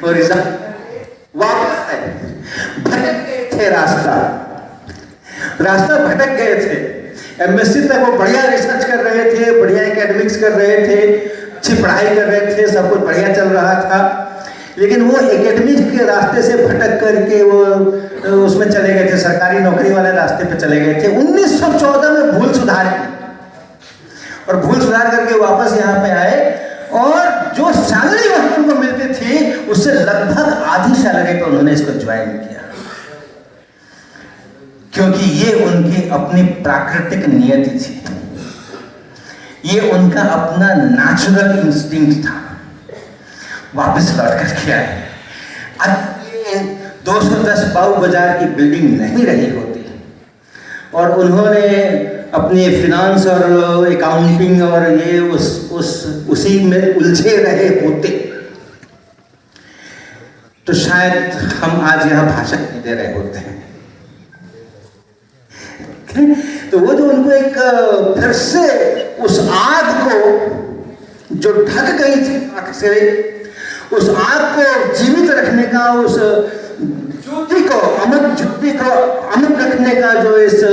और वापस आए। भटक गए थे, रास्ता भटक गए थे। एमएससी तक वो बढ़िया रिसर्च कर रहे थे, बढ़िया एकेडमिक्स कर रहे थे, अच्छी पढ़ाई कर रहे थे, सब कुछ बढ़िया चल रहा था, लेकिन वो एकेडमिक्स के रास्ते से भटक करके वो उसमें चले गए थे, सरकारी नौकरी वाले रास्ते पे चले गए थे। 1914 में भूल सुधार की, और भूल सुधार करके वापस यहाँ पे आए, और जो सैलरी उनको मिलती थी उससे लगभग आधी सैलरी पे उन्होंने इसको ज्वाइन किया, क्योंकि ये उनकी अपनी प्राकृतिक नियति थी, ये उनका अपना नेचुरल इंस्टिंक्ट था। वापस लौट कर के आए। अब ये 210 पाव बाजार की बिल्डिंग नहीं रही होती, और उन्होंने अपने फिनांस और अकाउंटिंग और ये उसी में उलझे रहे होते, तो शायद हम आज यहाँ भाषण नहीं दे रहे होते हैं। तो वो जो उनको एक फिर से उस आग को जो ढक गई थी आग से, उस आग को जीवित रखने का, उस ज्योति को अमर रखने का जो इस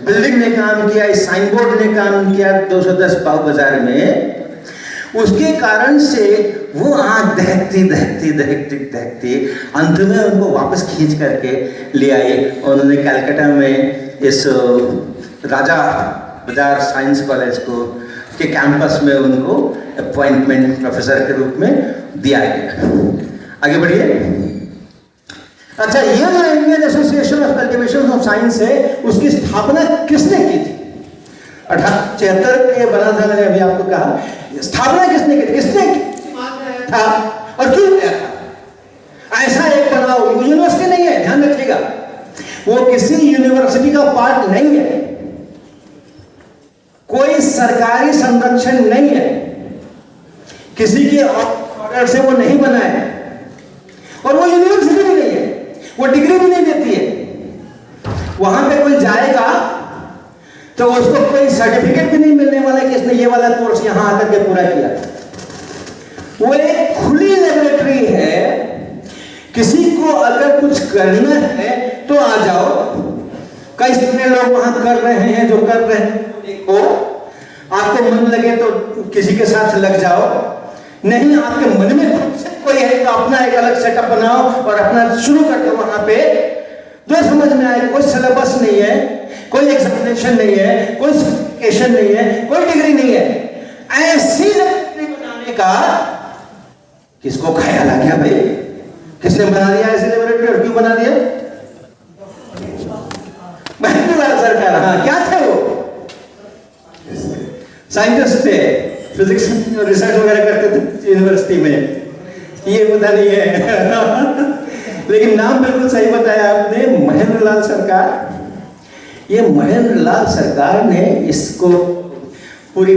बिल्डिंग ने काम किया, इस साइन बोर्ड ने काम किया 210 पाव बाजार में, उसके कारण से वो आग दहकती दहकती दहकती दहकती अंत में उनको वापस खींच करके ले आए। उन्होंने कलकत्ता में इस राजा बाजार साइंस कॉलेज को के कैंपस में उनको अपॉइंटमेंट प्रोफेसर के रूप में दिया गया। आगे बढ़िए। अच्छा, ये जो Indian association of cultivation of science है, उसकी स्थापना किसने की थी? 1876 में बना था, मैंने अभी आपको कहा। स्थापना किसने की थी, किसने था और क्यों किया था? ऐसा एक बनाओ, यूनिवर्सिटी नहीं है, ध्यान रखिएगा, वो किसी यूनिवर्सिटी का पार्ट नहीं है, कोई सरकारी संरक्षण नहीं है, किसी के ऑर्डर से वो नहीं बना है, और वो यूनिवर्सिटी भी नहीं है, वो डिग्री भी नहीं देती है। वहां पे कोई जाएगा तो उसको कोई सर्टिफिकेट भी नहीं मिलने वाला कि इसने ये वाला कोर्स यहां आकर के पूरा किया। वो एक खुली लेबोरेटरी है, किसी को अगर कुछ करना है तो आ जाओ। कई सारे लोग वहां कर रहे हैं, जो कर रहे हैं देखो, आपको मन लगे तो किसी के साथ लग जाओ, नहीं आपके मन में खुद से कोई है तो अपना एक अलग सेटअप बनाओ और अपना शुरू कर दो। वहां पे जो समझ में आए, कोई सिलेबस नहीं है, कोई एग्जामिनेशन नहीं है, कोई सर्टिफिकेशन नहीं है, कोई डिग्री नहीं है, ऐसी लेबोरेटरी बनाने का किसको ख्याल आ गया भाई? किसने बना दिया ऐसी लेबोरेटरी और क्यों बना दिया? महेंद्रलाल सरकार। हाँ, क्या थे वो? साइंटिस्ट थे, फिजिक्स रिसर्च वगैरह करते थे यूनिवर्सिटी में, ये पता नहीं है लेकिन नाम बिल्कुल सही बताया आपने, महेंद्रलाल सरकार। ये महेंद्रलाल सरकार ने इसको पूरी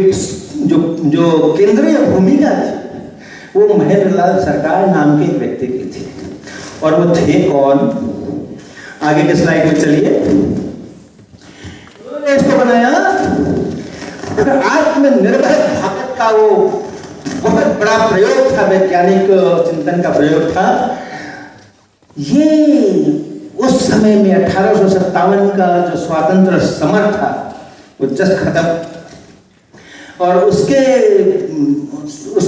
जो केंद्रीय भूमिका थी, वो महेंद्रलाल सरकार नाम के एक व्यक्ति की थी। और वो थे कौन? आगे के स्लाइड में चलिए। इसको बनाया आत्मनिर्भर भारत का वो बहुत बड़ा प्रयोग था, वैज्ञानिक चिंतन का प्रयोग था। ये उस समय में 1857 का जो स्वातंत्र समर था वो जस्ट खत्म, और उसके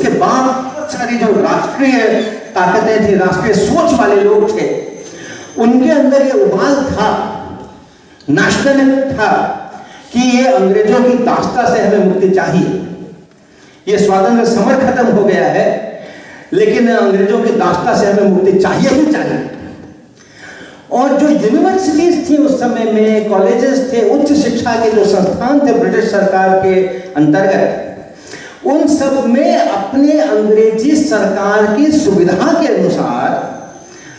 बाद बहुत सारी जो राष्ट्रीय ताकतें थी, राष्ट्रीय सोच वाले लोग थे, उनके अंदर ये उबाल था, नेशनलिज्म था कि ये अंग्रेजों की दास्ता से हमें मुक्ति चाहिए। ये स्वातंत्र समर खत्म हो गया है, लेकिन अंग्रेजों की दास्ता से हमें मुक्ति चाहिए ही चाहिए। और जो यूनिवर्सिटीज थी उस समय में, कॉलेजेस थे, उच्च शिक्षा के जो संस्थान थे ब्रिटिश सरकार के अंतर्गत, उन सब में अपने अंग्रेजी सरकार की सुविधा के अनुसार,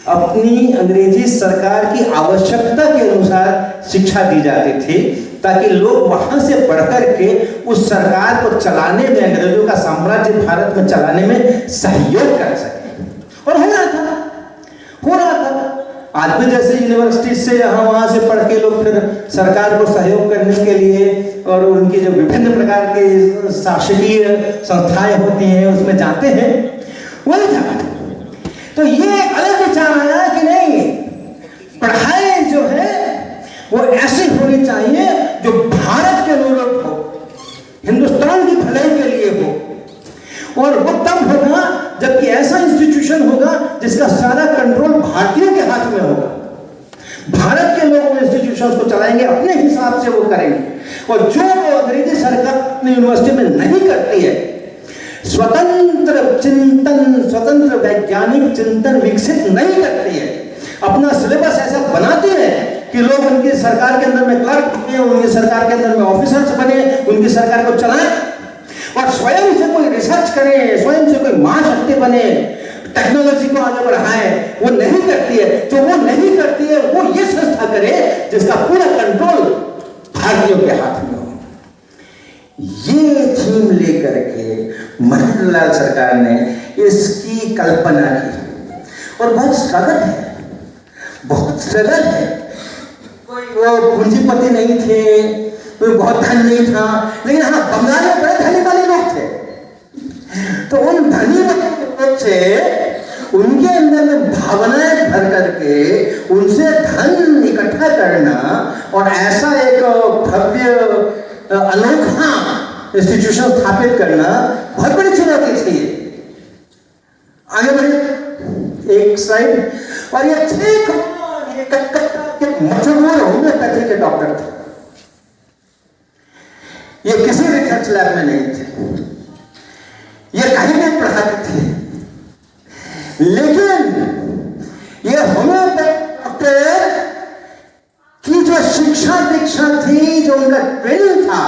अपनी अंग्रेजी सरकार की आवश्यकता के अनुसार शिक्षा दी जाती थी, ताकि लोग वहां से बढ़कर के उस सरकार को चलाने में, अंग्रेजों का साम्राज्य भारत में चलाने में सहयोग कर सके। और हो रहा था। आज भी जैसे यूनिवर्सिटी से यहाँ वहाँ से पढ़ के लोग फिर सरकार को सहयोग करने के लिए और उनकी जो विभिन्न प्रकार के शासकीय संस्थाएं होती हैं उसमें जाते हैं, वही था। तो ये अलग विचार आया कि नहीं, पढ़ाई जो है वो ऐसी होनी चाहिए जो भारत के अनुरूप हो, हिंदुस्तान की भलाई के लिए हो, और वो तब होगा जबकि ऐसा इंस्टीट्यूशन होगा जिसका सारा कंट्रोल भारतीयों के हाथ में होगा। भारत के लोग इंस्टीट्यूशंस को चलाएंगे, अपने हिसाब से वो करेंगे, और जो अंग्रेजी सरकार अपनी यूनिवर्सिटी में नहीं करती है, स्वतंत्र चिंतन, स्वतंत्र वैज्ञानिक चिंतन विकसित नहीं करती है, अपना सिलेबस ऐसा बनाती है कि लोग उनकी सरकार के अंदर में क्लर्क बने, उनकी सरकार के अंदर में ऑफिसर्स बने, उनकी सरकार को चलाएं, और स्वयं से कोई रिसर्च करे, स्वयं से कोई महाशक्ति बने, टेक्नोलॉजी को आगे बढ़ाए, वो नहीं करती है, जो वो नहीं करती है वो ये संस्था करे जिसका पूरा कंट्रोल भारतीयों के हाथ में हो। ये थीम लेकर के मनोहर लाल सरकार ने इसकी कल्पना की और बहुत स्ट्रगल है, बहुत स्ट्रगल है। कोई वो पूंजीपति नहीं थे, कोई बहुत धन नहीं था, लेकिन हाँ बंगाल में बड़े धनी वाले लोग थे। तो उन धनी वाले लोग से उनके अंदर में भावनाएं भर करके उनसे धन इकट्ठा करना और ऐसा एक भव्य अनोखा इंस्टीट्यूशन स्थापित करना बहुत बड़ी चुनौती थी। आगे बढ़े एक स्लाइड। और ये थे कलकत्ता के मशहूर होम्योपैथी के डॉक्टर थे। ये किसी रिसर्च लैब में नहीं थे, ये कहीं नहीं पढ़ाते थे, लेकिन ये होम्योपैथी डॉक्टर की जो शिक्षा दीक्षा थी, जो उनका ट्रेनिंग था,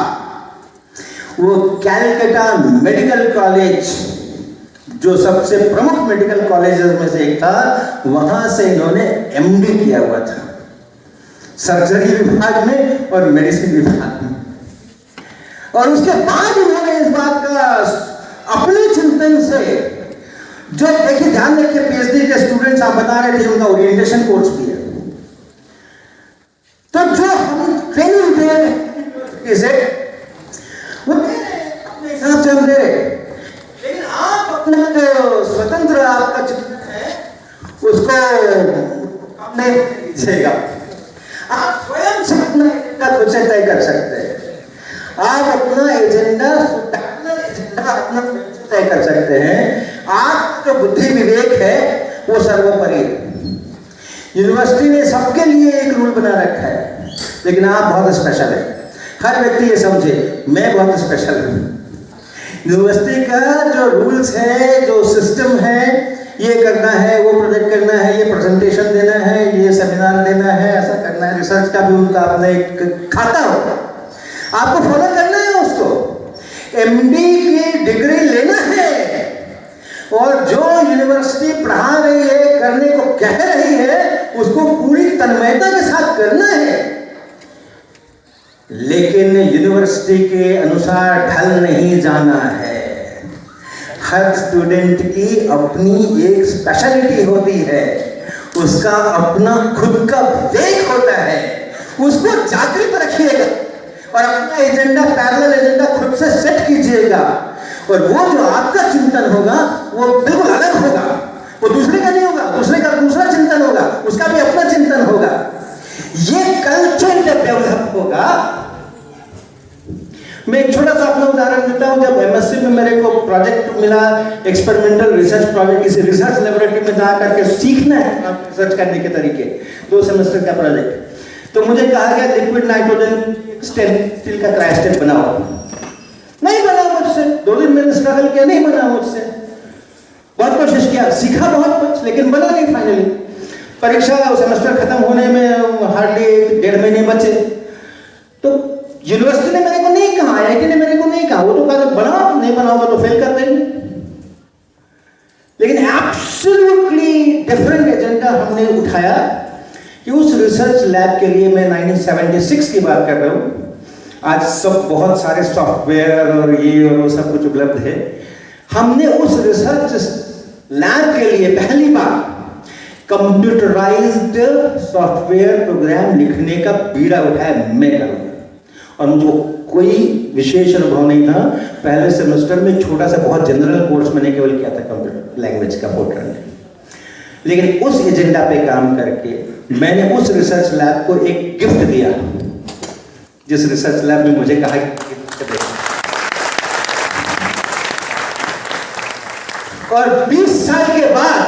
वो कैलकाटा मेडिकल कॉलेज जो सबसे प्रमुख मेडिकल कॉलेजेस में से एक था, वहां से इन्होंने एमडी किया हुआ था, सर्जरी विभाग में और मेडिसिन विभाग में। और उसके बाद उन्होंने इस बात का अपने चिंतन से, जो देखिए ध्यान रखिए पीएचडी के स्टूडेंट्स आप बता रहे थे उनका ओरिएंटेशन कोर्स भी है, तो जो हम ट्रेनिंग दे रहे हैं वो अपने हिसाब से हम दे रहे, लेकिन आप अपना जो स्वतंत्र आपका चिंतन है उसको नहीं दीजिएगा। आप स्वयं से अपना एजेंडा खुद से तय कर सकते हैं। आप अपना एजेंडा अपना तय कर सकते हैं। आप जो बुद्धि विवेक है वो सर्वोपरि है। यूनिवर्सिटी ने सबके लिए एक रूल बना रखा है, लेकिन आप बहुत स्पेशल है। हर व्यक्ति ये समझे मैं बहुत स्पेशल हूँ। यूनिवर्सिटी का जो रूल्स है, जो सिस्टम है, ये करना है, वो प्रोजेक्ट करना है, ये प्रेजेंटेशन देना है, ये सेमिनार देना है, ऐसा करना है, रिसर्च का भी उनका अपना एक खाता होगा, आपको फॉलो करना है उसको। एमडी की डिग्री लेना है और जो यूनिवर्सिटी पढ़ा रही है, करने को कह रही है, उसको पूरी तन्मयता के साथ करना है, लेकिन यूनिवर्सिटी के अनुसार ढल नहीं जाना है। हर स्टूडेंट की अपनी एक स्पेशलिटी होती है, उसका अपना खुद का वेग होता है, उसको जागृत रखिएगा और अपना एजेंडा, पैरेलल एजेंडा खुद से सेट कीजिएगा। और वो जो आपका चिंतन होगा वो बिल्कुल अलग होगा, वो दूसरे का नहीं होगा, दूसरे का दूसरा चिंतन होगा, उसका भी अपना चिंतन होगा। ये कल्चर जब डेवलप होगा, मैं एक छोटा सा अपना उदाहरण देता हूं। जब एमएससी में मेरे को प्रोजेक्ट मिला, एक्सपेरिमेंटल रिसर्च प्रोजेक्ट, किसी रिसर्च लेबोरेटरी में जा करके सीखना है रिसर्च करने के तरीके, 2 सेमेस्टर का प्रोजेक्ट। तो मुझे कहा गया लिक्विड नाइट्रोजन स्टील का क्रायोस्टेट बनाओ। नहीं बना मुझसे, 2 दिन मैंने स्ट्रगल किया, नहीं बना मुझसे, बहुत कोशिश किया, सीखा बहुत कुछ, लेकिन बना नहीं फाइनली। परीक्षा सेमेस्टर खत्म होने में हार्डली 1.5 महीने बचे, तो यूनिवर्सिटी ने मेरे को नहीं कहा, आईआईटी ने मेरे को नहीं कहा, वो तो कहा बनाओ, नहीं बनाओगे तो फेल कर देंगे। लेकिन एब्सोल्युटली डिफरेंट एजेंडा हमने उठाया कि उस रिसर्च लैब के लिए, मैं 1976 की बात कर रहा हूँ, आज सब बहुत सारे सॉफ्टवेयर और ये और वो सब कुछ उपलब्ध है। हमने उस रिसर्च लैब के लिए पहली बार कंप्यूटराइज्ड सॉफ्टवेयर प्रोग्राम लिखने का बीड़ा उठाया, मैं करूँगा। और मुझको कोई विशेष अनुभव नहीं था। पहले सेमेस्टर में छोटा सा बहुत जनरल कोर्स मैंने केवल किया था कंप्यूटर लैंग्वेज का, फोर्ट्रान। लेकिन उस एजेंडा पे काम करके मैंने उस रिसर्च लैब को एक गिफ्ट दिया, जिस रिसर्च लैब में मुझे कहा और 20 साल के बाद,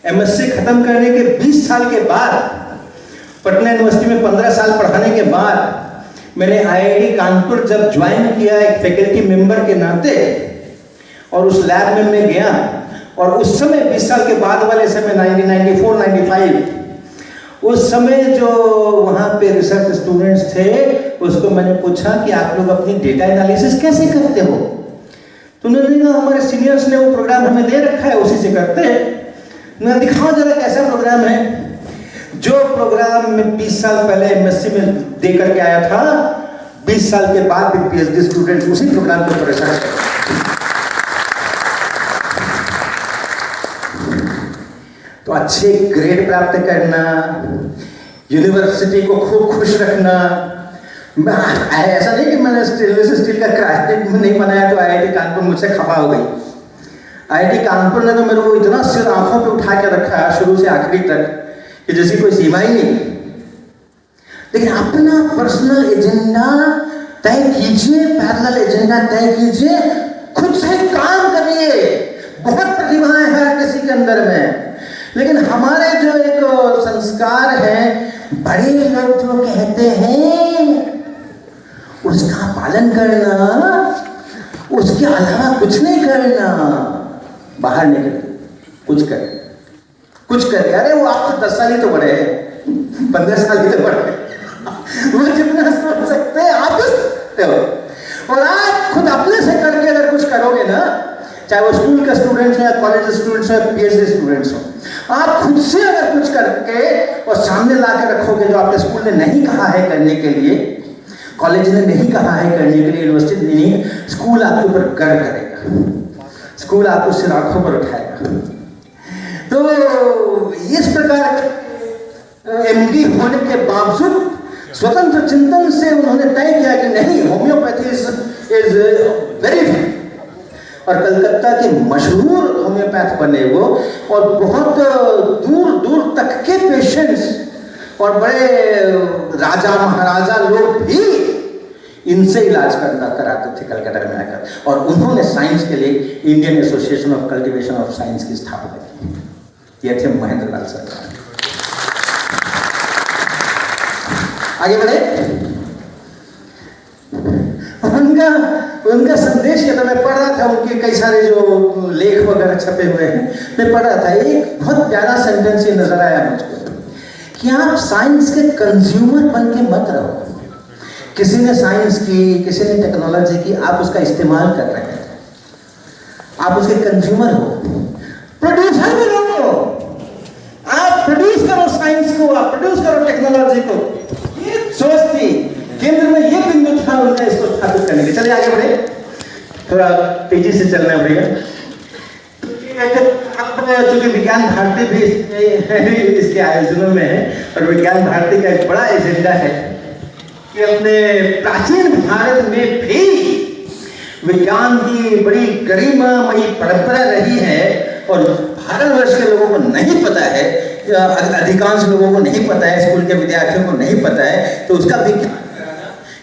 एमएससी खत्म करने के 20 साल के बाद, पटना यूनिवर्सिटी में 15 साल पढ़ाने के बाद मैंने आईआईटी कानपुर जब ज्वाइन किया एक फैकल्टी मेंबर के नाते, और उस लैब में मैं गया, और उस समय 20 साल के बाद वाले समय 1994-95, उस समय जो वहाँ पे रिसर्च स्टूडेंट्स थे, उसको मैंने पूछा कि आप लोग अपनी डेटा एनालिसिस कैसे करते हो? तो उन्होंने कहा हमारे सीनियर्स ने वो प्रोग्राम हमें दे रखा है, उसी से करते हैं। मैं दिखाओ जरा कैसा प्रोग्राम है। जो प्रोग्राम में 20 साल पहले एमएससी में दे करके आया था, 20 साल के बाद भी पीएचडी स्टूडेंट उसी प्रोग्राम को परेशान कर। तो अच्छे ग्रेड प्राप्त करना, यूनिवर्सिटी को खूब खुश रखना। ऐसा नहीं कि मैंने स्टेनलेस स्टील का क्रैक नहीं बनाया तो आईआईटी कानपुर मुझसे खफा हो गई। आईआईटी कानपुर ने तो मेरे को इतना सिर आंखों पे उठा के रखा है शुरू से आखिरी तक कि जैसी कोई सीमा ही नहीं। लेकिन अपना पर्सनल एजेंडा तय कीजिए, पैरेलल एजेंडा तय कीजिए, खुद से काम करिए। बहुत प्रतिभाएं हैं हर किसी के अंदर में, लेकिन हमारे जो एक संस्कार है, बड़े लोग जो कहते हैं उसका पालन करना, उसके अलावा कुछ नहीं करना। बाहर निकल कुछ कर। अरे वो आपसे 10 साल ही तो बड़े हैं, 15 साल ही तो बड़े हैं। वो जितना सोच सकते हैं आप सकते हो। और आप खुद अपने से करके अगर कुछ करोगे ना, चाहे वो स्कूल के स्टूडेंट्स हो या कॉलेज स्टूडेंट्स हो या पीएचडी स्टूडेंट्स हो, आप खुद से अगर कुछ करके और सामने ला के रखोगे जो आपके स्कूल ने नहीं कहा है करने के लिए, कॉलेज ने नहीं कहा है करने के लिए, यूनिवर्सिटी ने नहीं, स्कूल आपके ऊपर गर्व करेगा, स्कूल आपको सिर आंखों पर उठाएगा। तो इस प्रकार एमडी होने के बावजूद स्वतंत्र चिंतन से उन्होंने तय किया कि नहीं, होम्योपैथी इज वेरी। और कलकत्ता के मशहूर होम्योपैथ बने वो, और बहुत दूर दूर तक के पेशेंट्स और बड़े राजा महाराजा लोग भी इनसे इलाज कराते थे कलकत्ता में आकर। और उन्होंने साइंस के लिए Indian association of cultivation of science की स्थापना की। ये थे महेंद्र लाल सरकार। आगे बढ़े। उनका संदेश ये था, मैं पढ़ रहा था उनके कई सारे जो लेख वगैरह छपे हुए हैं, मैं पढ़ रहा था, एक बहुत प्यारा सेंटेंस ये नजर आया मुझको कि आप साइंस के कंज्यूमर बन के मत रहो। किसी ने साइंस की, किसी ने टेक्नोलॉजी की, आप उसका इस्तेमाल कर रहे हैं, आप उसके कंज्यूमर हो, प्रोड्यूसर भी रहो। आप प्रोड्यूस करो साइंस को, आप प्रोड्यूस करो टेक्नोलॉजी को। ये सोच थी, केंद्र में ये बिंदु था उनका इसको स्थापित करने के। चलिए आगे बढ़े, थोड़ा तेजी से चलना है भैया। अब चूंकि विज्ञान भारती भी इसके आयोजनों में है, और विज्ञान भारती का एक बड़ा एजेंडा है कि अपने प्राचीन भारत में भी विज्ञान की बड़ी गरिमामयी परंपरा रही है, और भारतवर्ष के लोगों को नहीं पता है, अधिकांश लोगों को नहीं पता है, स्कूल के विद्यार्थियों को नहीं पता है। तो उसका विज्ञान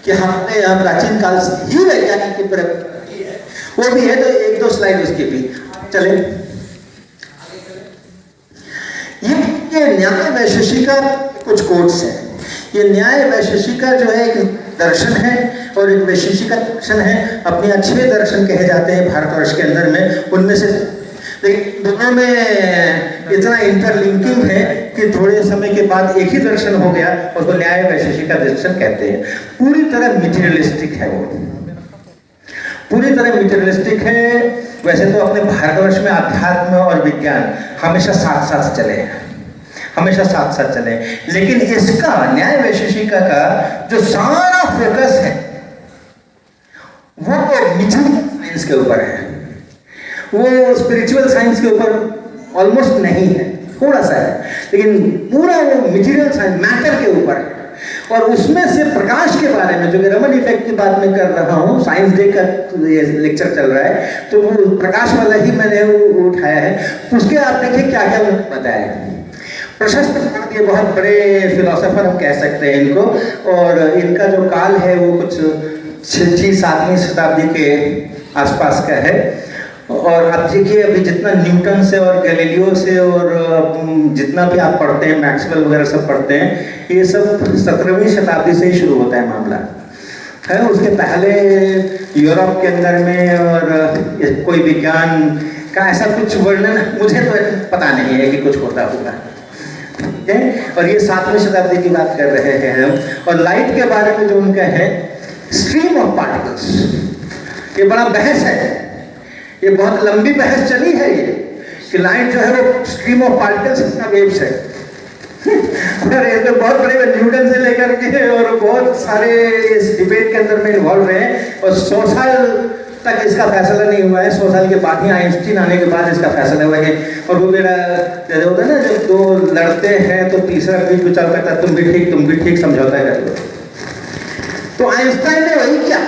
कि हमने यहाँ प्राचीन काल से ही वैज्ञानिक की परंपरा है, वो भी है। तो एक दो स्लाइड उसकी भी चले। ये न्याय वैशेषिका कुछ कोट्स हैं। ये न्याय वैशेषिका जो है एक दर्शन है और एक वैशेषिका दर्शन है। अपने अच्छे दर्शन कहे जाते हैं भारतवर्ष के अंदर में, उनमें से लेकिन दोनों में इतना इंटरलिंकिंग है कि थोड़े समय के बाद एक ही दर्शन हो गया, उसको न्याय वैशेषिका दर्शन कहते हैं। पूरी तरह मटेरियलिस्टिक है वो, पूरी तरह मटेरियलिस्टिक है। वैसे तो अपने भारतवर्ष में अध्यात्म और विज्ञान हमेशा साथ साथ चले हैं, हमेशा साथ साथ चले, लेकिन इसका न्याय वैशेषिका का जो सारा फोकस है वो मटेरियल साइंस के ऊपर है, वो स्पिरिचुअल साइंस के ऊपर ऑलमोस्ट नहीं है, थोड़ा सा है, लेकिन पूरा वो मटेरियल साइंस मैटर के ऊपर है। और उसमें से प्रकाश के बारे में, जो कि रमन इफेक्ट की बात मैं कर रहा हूँ, साइंस डे का ये लेक्चर चल रहा है, तो वो प्रकाश वाला ही मैंने उठाया है। उसके आप देखिए क्या क्या बताया है। प्रशस्त ये बहुत बड़े फिलोसोफर हम कह सकते हैं इनको, और इनका जो काल है वो कुछ 6-7वीं शताब्दी के आसपास का है। और आप देखिए अभी जितना न्यूटन से और गैलीलियो से और जितना भी आप पढ़ते हैं, मैक्सवेल वगैरह सब पढ़ते हैं, ये सब 17वीं शताब्दी से ही शुरू होता है मामला है। उसके पहले यूरोप के अंदर में और कोई विज्ञान का ऐसा कुछ वर्णन मुझे तो पता नहीं है कि कुछ होता होगा। और ये 7वीं शताब्दी की बात कर रहे हैं हम। और लाइट के बारे में जो उनका है, स्ट्रीम ऑफ पार्टिकल्स, ये बड़ा बहस है, ये बहुत लंबी बहस चली है ये कि लाइट जो है वो स्ट्रीम ऑफ पार्टिकल्स का वेव्स है। और ये तो बहुत बड़े न्यूटन से लेकर के और बहुत सारे इस डिबेट के अंदर में इन्वॉल्व रहे हैं और 100 साल तक इसका फैसला नहीं हुआ है। 100 साल के बाद ही आइंस्टीन आने के बाद इसका फैसला हुआ है। और वो मेरा जैसे होता है ना, जब दो लड़ते हैं तो तीसरा बीच विचार करता है तुम भी ठीक समझौता कर लो। तो आइंस्टाइन ने वही किया,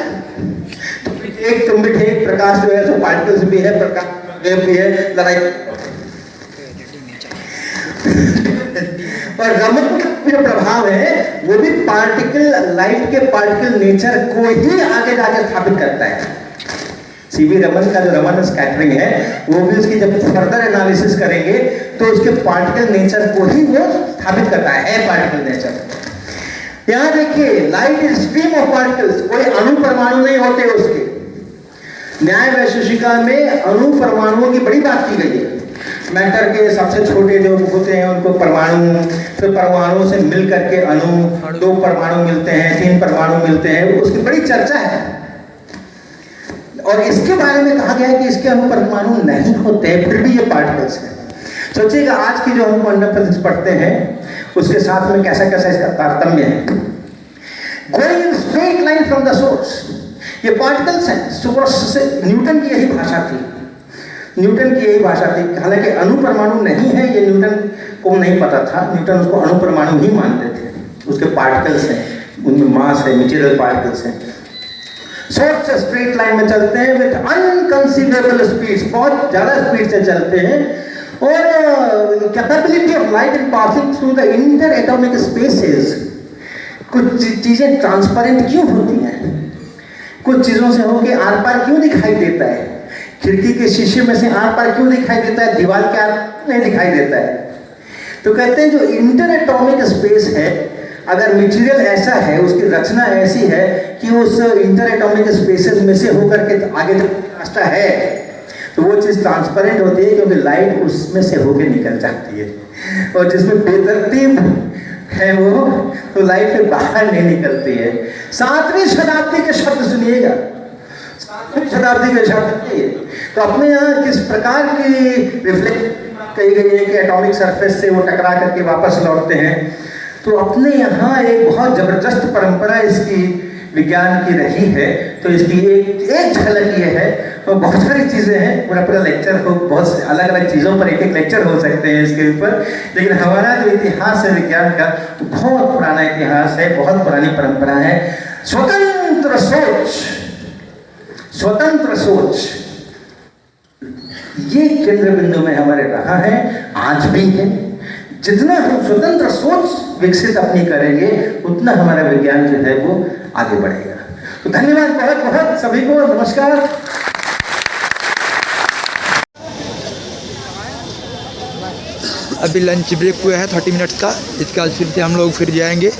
एक तुम भी ठीक, प्रकाश जो है तो पार्टिकल्स भी है, प्रकाश वेव भी है, लड़ाई। और रमन का जो प्रभाव है वो भी पार्टिकल, लाइट के पार्टिकल नेचर को ही आगे जाके स्थापित करता है। सीवी रमन का जो रमन स्कैटरिंग है वो भी उसकी जब फर्दर एनालिसिस करेंगे तो उसके पार्टिकल नेचर को ही वो स्थापित करता है पार्टिकल नेचर। यहां देखिए, light is stream of particles, कोई अणु परमाणु नहीं होते उसके। न्याय वैशेषिका में अणु परमाणुओं की बड़ी बात की गई है। मैटर के सबसे छोटे जो होते हैं उनको परमाणु, फिर परमाणुओं से मिल करके अणु, 2 परमाणु मिलते हैं, 3 परमाणु मिलते हैं, उसकी बड़ी चर्चा है। और इसके बारे में कहा गया है कि इसके अणु परमाणु नहीं होते, फिर भी ये पार्टिकल्स हैं। सोचिएगा आज की जो हम क्वांटम फिजिक्स पढ़ते हैं उसके साथ में कैसा कैसा इसका तारतम्य है। Going in straight line from the source, ये पार्टिकल्स हैं। सोर्स से न्यूटन की यही भाषा थी, न्यूटन की यही भाषा थी। हालांकि अणु परमाणु नहीं है ये न्यूटन को नहीं पता था, न्यूटन उसको अणु परमाणु ही मानते थे। उसके पार्टिकल्स हैं, उनमें मास है, मटेरियल पार्टिकल्स हैं। सोर्स से स्ट्रेट लाइन में चलते हैं विद अनकंसीडरेबल स्पीड्स, बहुत ज्यादा स्पीड से चलते हैं। और capability of light in passing through the inter atomic spaces, कुछ चीजें ट्रांसपेरेंट क्यों होती हैं, कुछ चीजों से होके आर पार क्यों दिखाई देता है, खिड़की के शीशे में से आर पार क्यों दिखाई देता है, दीवार के आर नहीं दिखाई देता है। तो कहते हैं जो इंटर एटॉमिक स्पेस है, अगर मटेरियल ऐसा है, उसकी रचना ऐसी है कि उस इंटर एटॉमिक स्पेसेस में से होकर के आगे तक रास्ता है, तो वो चीज़ ट्रांसपेरेंट होती है क्योंकि लाइट उसमें से होकर निकल जाती है। और जिसमें बेतरतीब है वो, तो लाइट से बाहर नहीं निकलती है। 7वीं शताब्दी के शब्द सुनिएगा, 7वीं शताब्दी के शब्द ये। तो अपने यहाँ किस प्रकार की रिफ्लेक्शन कही गई है कि एटॉमिक सरफेस से वो टकरा करके वापस लौटते हैं। तो अपने यहाँ एक बहुत जबरदस्त परंपरा इसकी विज्ञान की रही है। तो इसकी एक झलक ये है, तो बहुत सारी चीज़ें हैं, पूरा लेक्चर हो, बहुत अलग अलग चीज़ों पर एक लेक्चर हो सकते हैं इसके ऊपर। लेकिन हमारा जो इतिहास है विज्ञान का, बहुत पुराना इतिहास है, बहुत पुरानी परंपरा है। स्वतंत्र सोच, स्वतंत्र सोच, ये केंद्र बिंदु में हमारे रहा है, आज भी है। जितना हम स्वतंत्र सोच विकसित अपनी करेंगे उतना हमारा विज्ञान जो है वो आगे बढ़ेगा। तो धन्यवाद बहुत बहुत सभी को, नमस्कार। अभी लंच ब्रेक हुआ है 30 मिनट्स का, इसके बाद फिर से हम लोग फिर जाएंगे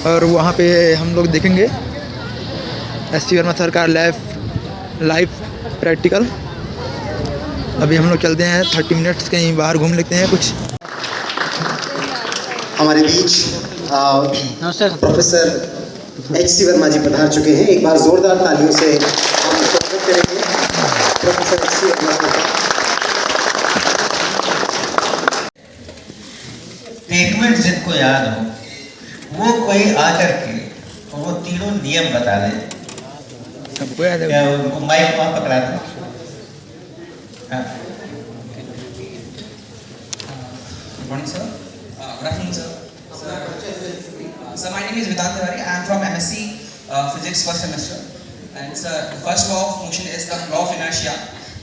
और वहाँ पे हम लोग देखेंगे एस.सी. वर्मा सर का लाइव प्रैक्टिकल। अभी हम लोग चलते हैं 30 मिनट्स कहीं बाहर घूम लेते हैं कुछ। हमारे बीच प्रोफेसर H.C. वर्मा जी पधार चुके हैं। एक बार जोरदार तालियों से हम स्वागत करेंगे प्रोफेसर H.C. वर्मा जी का। स्टेटमेंट जिनको याद हो वो कोई आकर के वो तीनों नियम बता दें। सबको याद है? क्या उनको माइक वहाँ पकड़ा दें? हाँ। Good morning, sir. Good afternoon, sir. Sir, my name is Vedant Tiwari. I am from MSc Physics first semester. And sir, the first law of motion is the law of inertia,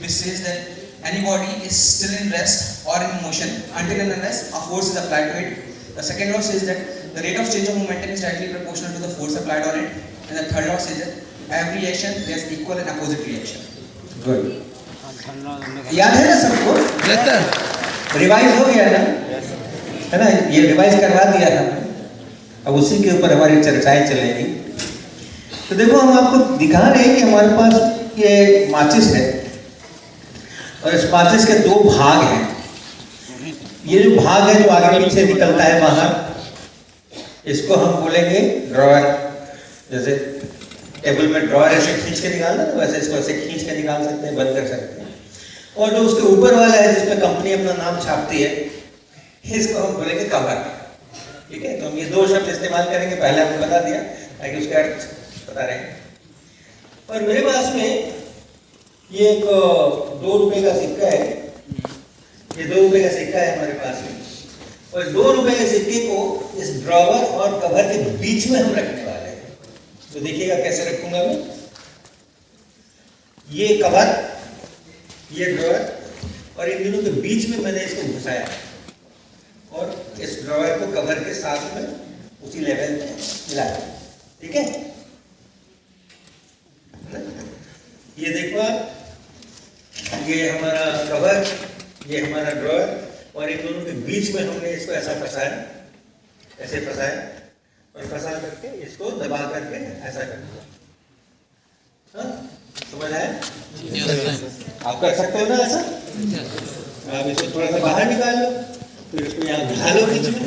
which says that any body is still in rest or in motion until and unless a force is applied to it. The second law says that the rate of change of momentum is directly proportional to the force applied on it. And the third law says that every reaction has equal and opposite reaction. Good. याद है ना सबको? Revise हो गया ना, है ना? ये रिवाइज करवा दिया था, अब उसी के ऊपर हमारी चर्चाएं चलेंगी। तो देखो, हम आपको दिखा रहे हैं कि हमारे पास ये माचिस है और इस माचिस के 2 भाग हैं। ये जो भाग है जो आगे पीछे निकलता है बाहर, इसको हम बोलेंगे ड्रॉअर। जैसे टेबल में ड्रॉअर ऐसे खींच के निकालना, तो वैसे इसको ऐसे खींच के निकाल सकते हैं, बंद कर सकते हैं। और जो उसके ऊपर वाला है जिसमें कंपनी अपना नाम छापती है, इसको हम बोलेंगे कवर। ठीक है, तो हम ये दो शब्द इस्तेमाल करेंगे, पहले आपको बता दिया ताकि उसका अर्थ बता रहे हैं। और मेरे पास में ये एक 2 रुपए का सिक्का है, ये 2 रुपए का सिक्का है हमारे पास में, और 2 रुपए के सिक्के को इस ड्रॉवर और कवर के बीच में हम रखने वाले हैं। तो देखिएगा कैसे रखूंगा मैं, ये कवर, ये ड्रॉवर, और इन दोनों के बीच में मैंने इसको घुसाया और इस ड्रॉवर को कवर के साथ में उसी लेवल में मिलाया। ठीक है, ये देखो आप, ये हमारा कवर, ये हमारा ड्रॉवर, और इन दोनों के बीच में हमने इसको ऐसा फंसाया, ऐसे फंसाया, और फंसा करके इसको दबा करके ऐसा कर दिया। हाँ, समझ आया? आप कर सकते हो ना ऐसा? आप इसको थोड़ा सा बाहर निकाल लो, फिर इसको यहाँ घुसा लो बीच में,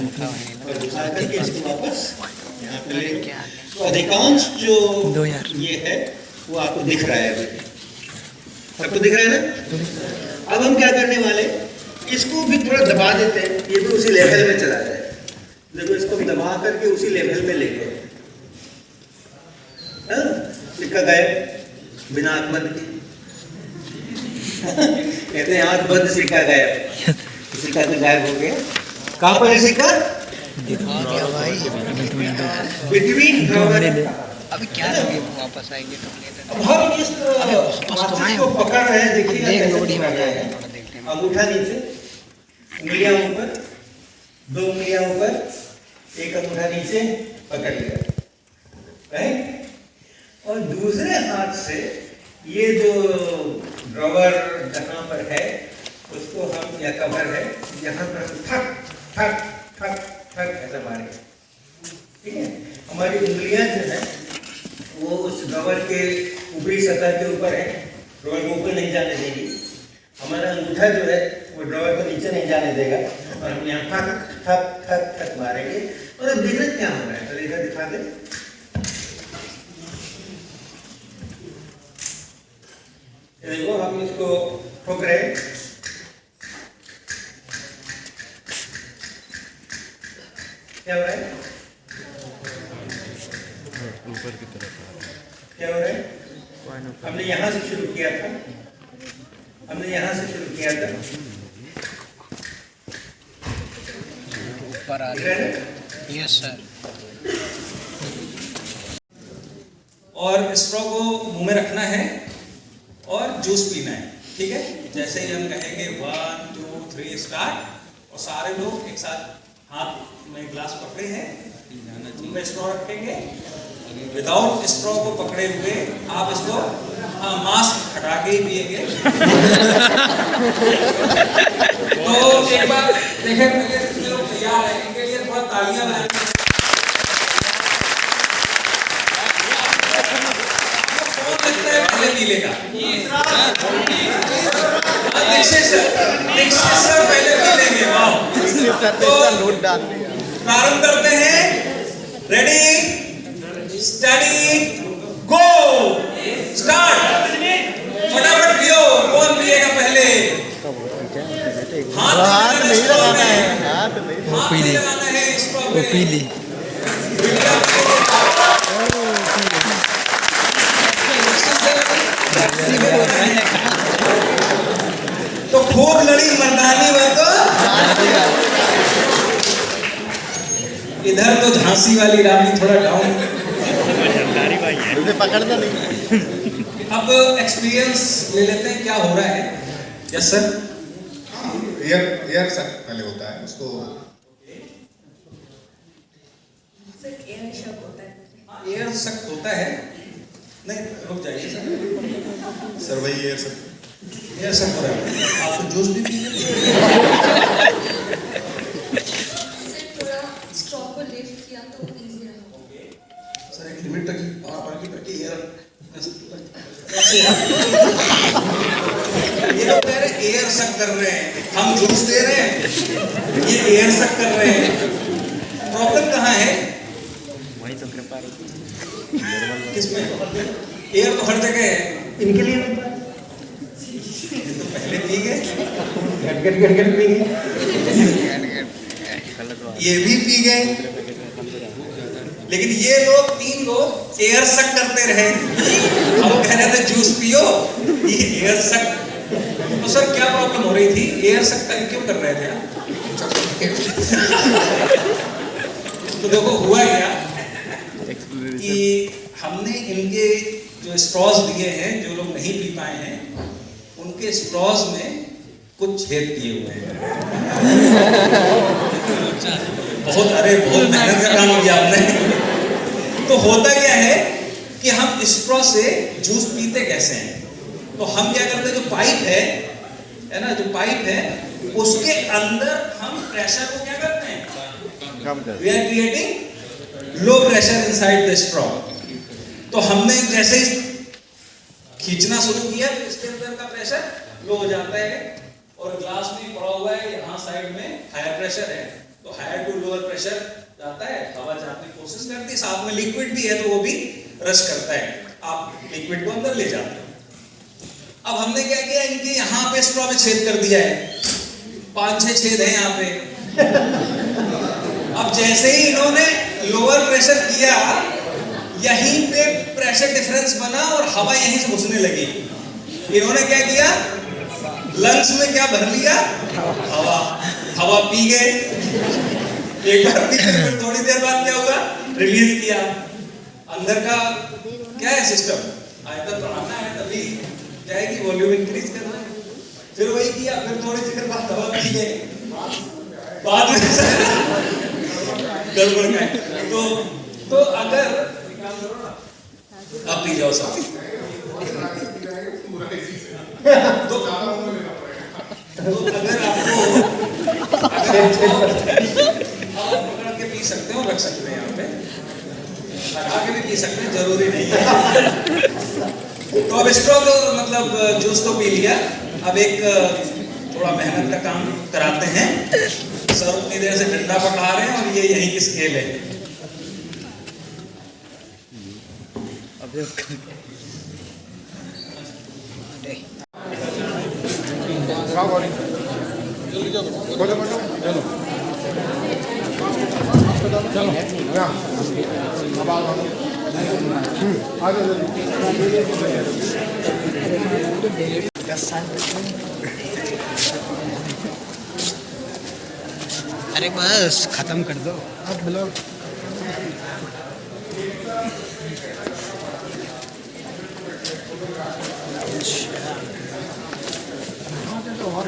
और घुसा करके इसको वापस यहाँ पे ले। तो अधिकांश जो ये है वो आपको दिख रहा है, अभी आपको दिख रहा है ना? अब हम क्या करने वाले, इसको भी थोड़ा दबा देते हैं, ये भी उसी लेवल में चला जाए। देखो, इसको दबा करके उसी लेवल में लेके, सिक्का गायब बिना आंख बंद के। कहते हैं आंख बंद सिक्का गायब, सिक्का तो गायब हो गया। कहाँ पर है सिक्का? Between drawer. अभी क्या वापस आएंगे तो अब हम इस माचिस को पकड़ रहे हैं, देखिए अंगूठा नीचे, उंगलियां ऊपर, 2 उंगलियां ऊपर, एक अंगूठा नीचे, पकड़ लिया, राइट? और दूसरे हाथ से ये जो ड्रॉवर जहां पर है उसको हम, या कवर है, यहाँ पर ठक ठक ठक ठक ऐसा मारेंगे। ठीक है, हमारी उंगलियां जो है वो उस ड्रॉवर के ऊपरी सतह के ऊपर है, ड्रॉवर को ऊपर नहीं जाने देगी। हमारा अंगूठा जो है वो ड्रॉवर को नीचे नहीं जाने देगा, और हम यहाँ ठक ठक ठक ठक मारेंगे। और अब देखना क्या हो रहा है, तो इधर दिखा दे। देखो, हम इसको ठोक रहे हैं, क्या हो रहा है? ऊपर की तरफ क्या हो रहा है? हमने यहाँ से शुरू किया था, हमने यहाँ से शुरू किया था, ऊपर आ रहा है। Yes sir. और स्ट्रॉ को मुंह में रखना है और जूस पीना है। ठीक है, जैसे ही हम कहेंगे 1 2 3 स्टार्ट, और सारे लोग एक साथ हाथ में गिलास पकड़े हैं, उनमें स्ट्रॉ रखेंगे। विदाउट स्ट्रॉ को पकड़े हुए आप इसको मास्क हटा के ही पिएंगे। तो एक बार देखें, कितने लोग तैयार हैं, इनके लिए थोड़ा तालियां बजाएं। पहले पीलेगा सर, पहले पीलेंगे। तो प्रारंभ करते हैं, रेडी स्टडी गो, स्टार्ट। फटाफट पियो, कौन पिएगा पहले? हाथ नहीं लगाना है, हाथ नहीं लगाना है स्ट्रॉ पे। पीली तो खूब लड़ी मर्दानी में, तो इधर तो झांसी वाली रानी थोड़ा डाउन, पकड़ना नहीं। अब एक्सपीरियंस ले लेते हैं क्या हो रहा है। Yes sir. एयर सक पहले होता है उसको, एयर सक होता है। नहीं, रुक जाइए सर वही एयर सक हो रहा है। आपको जूस भी पीजिए। स्ट्रॉ को लिफ्ट किया तो इजी रहा। सर एक लिमिट तक आप आगे करके एयर, ये लोग कह रहे एयर सक कर रहे हैं, हम जूस दे रहे हैं, ये एयर सक कर रहे हैं। प्रॉब्लम कहाँ है? वही तो कृपा किसमें? एयर तो हर जगह है, इनके लिए तो पहले पी गट पी गई, ये भी पी गए, लेकिन ये लोग 3 लोग एयर सक करते रहे। हम कह रहे थे जूस पियो, ये एयर सक। तो सर क्या प्रॉब्लम हो रही थी, एयर सक क्यों कर रहे थे आप? तो देखो हुआ क्या कि हमने इनके जो स्ट्रॉज दिए हैं, जो लोग नहीं पी पाए हैं, उनके स्ट्रॉज में कुछ छेद किए हुए हैं। बहुत मेहनत का काम किया आपने। तो होता क्या है कि हम स्ट्रॉ से जूस पीते कैसे हैं? तो हम क्या करते हैं, जो पाइप है ना, जो पाइप है उसके अंदर हम प्रेशर को क्या करते हैं, we are creating low pressure inside the straw. तो हमने जैसे ही खींचना शुरू किया तो इसके अंदर का प्रेशर लो हो जाता है, और ग्लास में पड़ा हुआ है यहाँ साइड में हायर प्रेशर है, तो हायर टू लोअर प्रेशर जाता है, हवा जाने की कोशिश करती है, साथ में लिक्विड भी है तो वो भी रश करता है, आप लिक्विड को अंदर ले जाते हो। अब हमने क्या किया, इनके यहाँ पे स्ट्रॉ में छेद कर दिया है, 5-6 छेद है यहाँ पे। अब जैसे ही इन्होंने लोअर प्रेशर किया, यहीं पे प्रेशर डिफरेंस बना और हवा यहीं से घुसने लगी। इन्होंने क्या किया, लंग्स में क्या भर लिया, हवा पी गए। एक बार पी गए, फिर थोड़ी देर बाद क्या होगा, रिलीज किया। अंदर का क्या है सिस्टम, आयतन बढ़ाना है, तभी क्या है कि वॉल्यूम इंक्रीज करना है। फिर वही किया, फिर थोड़ी देर बाद हवा पी गए, बाद में गड़बड़ का है। तो अगर आप पी जाओ सब, तो अगर आपको पकड़ के पी सकते हो, रख सकते हैं यहाँ पे, लगा के भी पी सकते हैं, जरूरी नहीं है। तो अब स्ट्रॉ तो मतलब जूस तो पी लिया, अब एक थोड़ा मेहनत का काम कराते हैं। सर उतनी देर से डंडा पकड़ा रहे हैं और ये यहीं की स्केल है। अरे बस खत्म कर दो अब ब्लॉग। और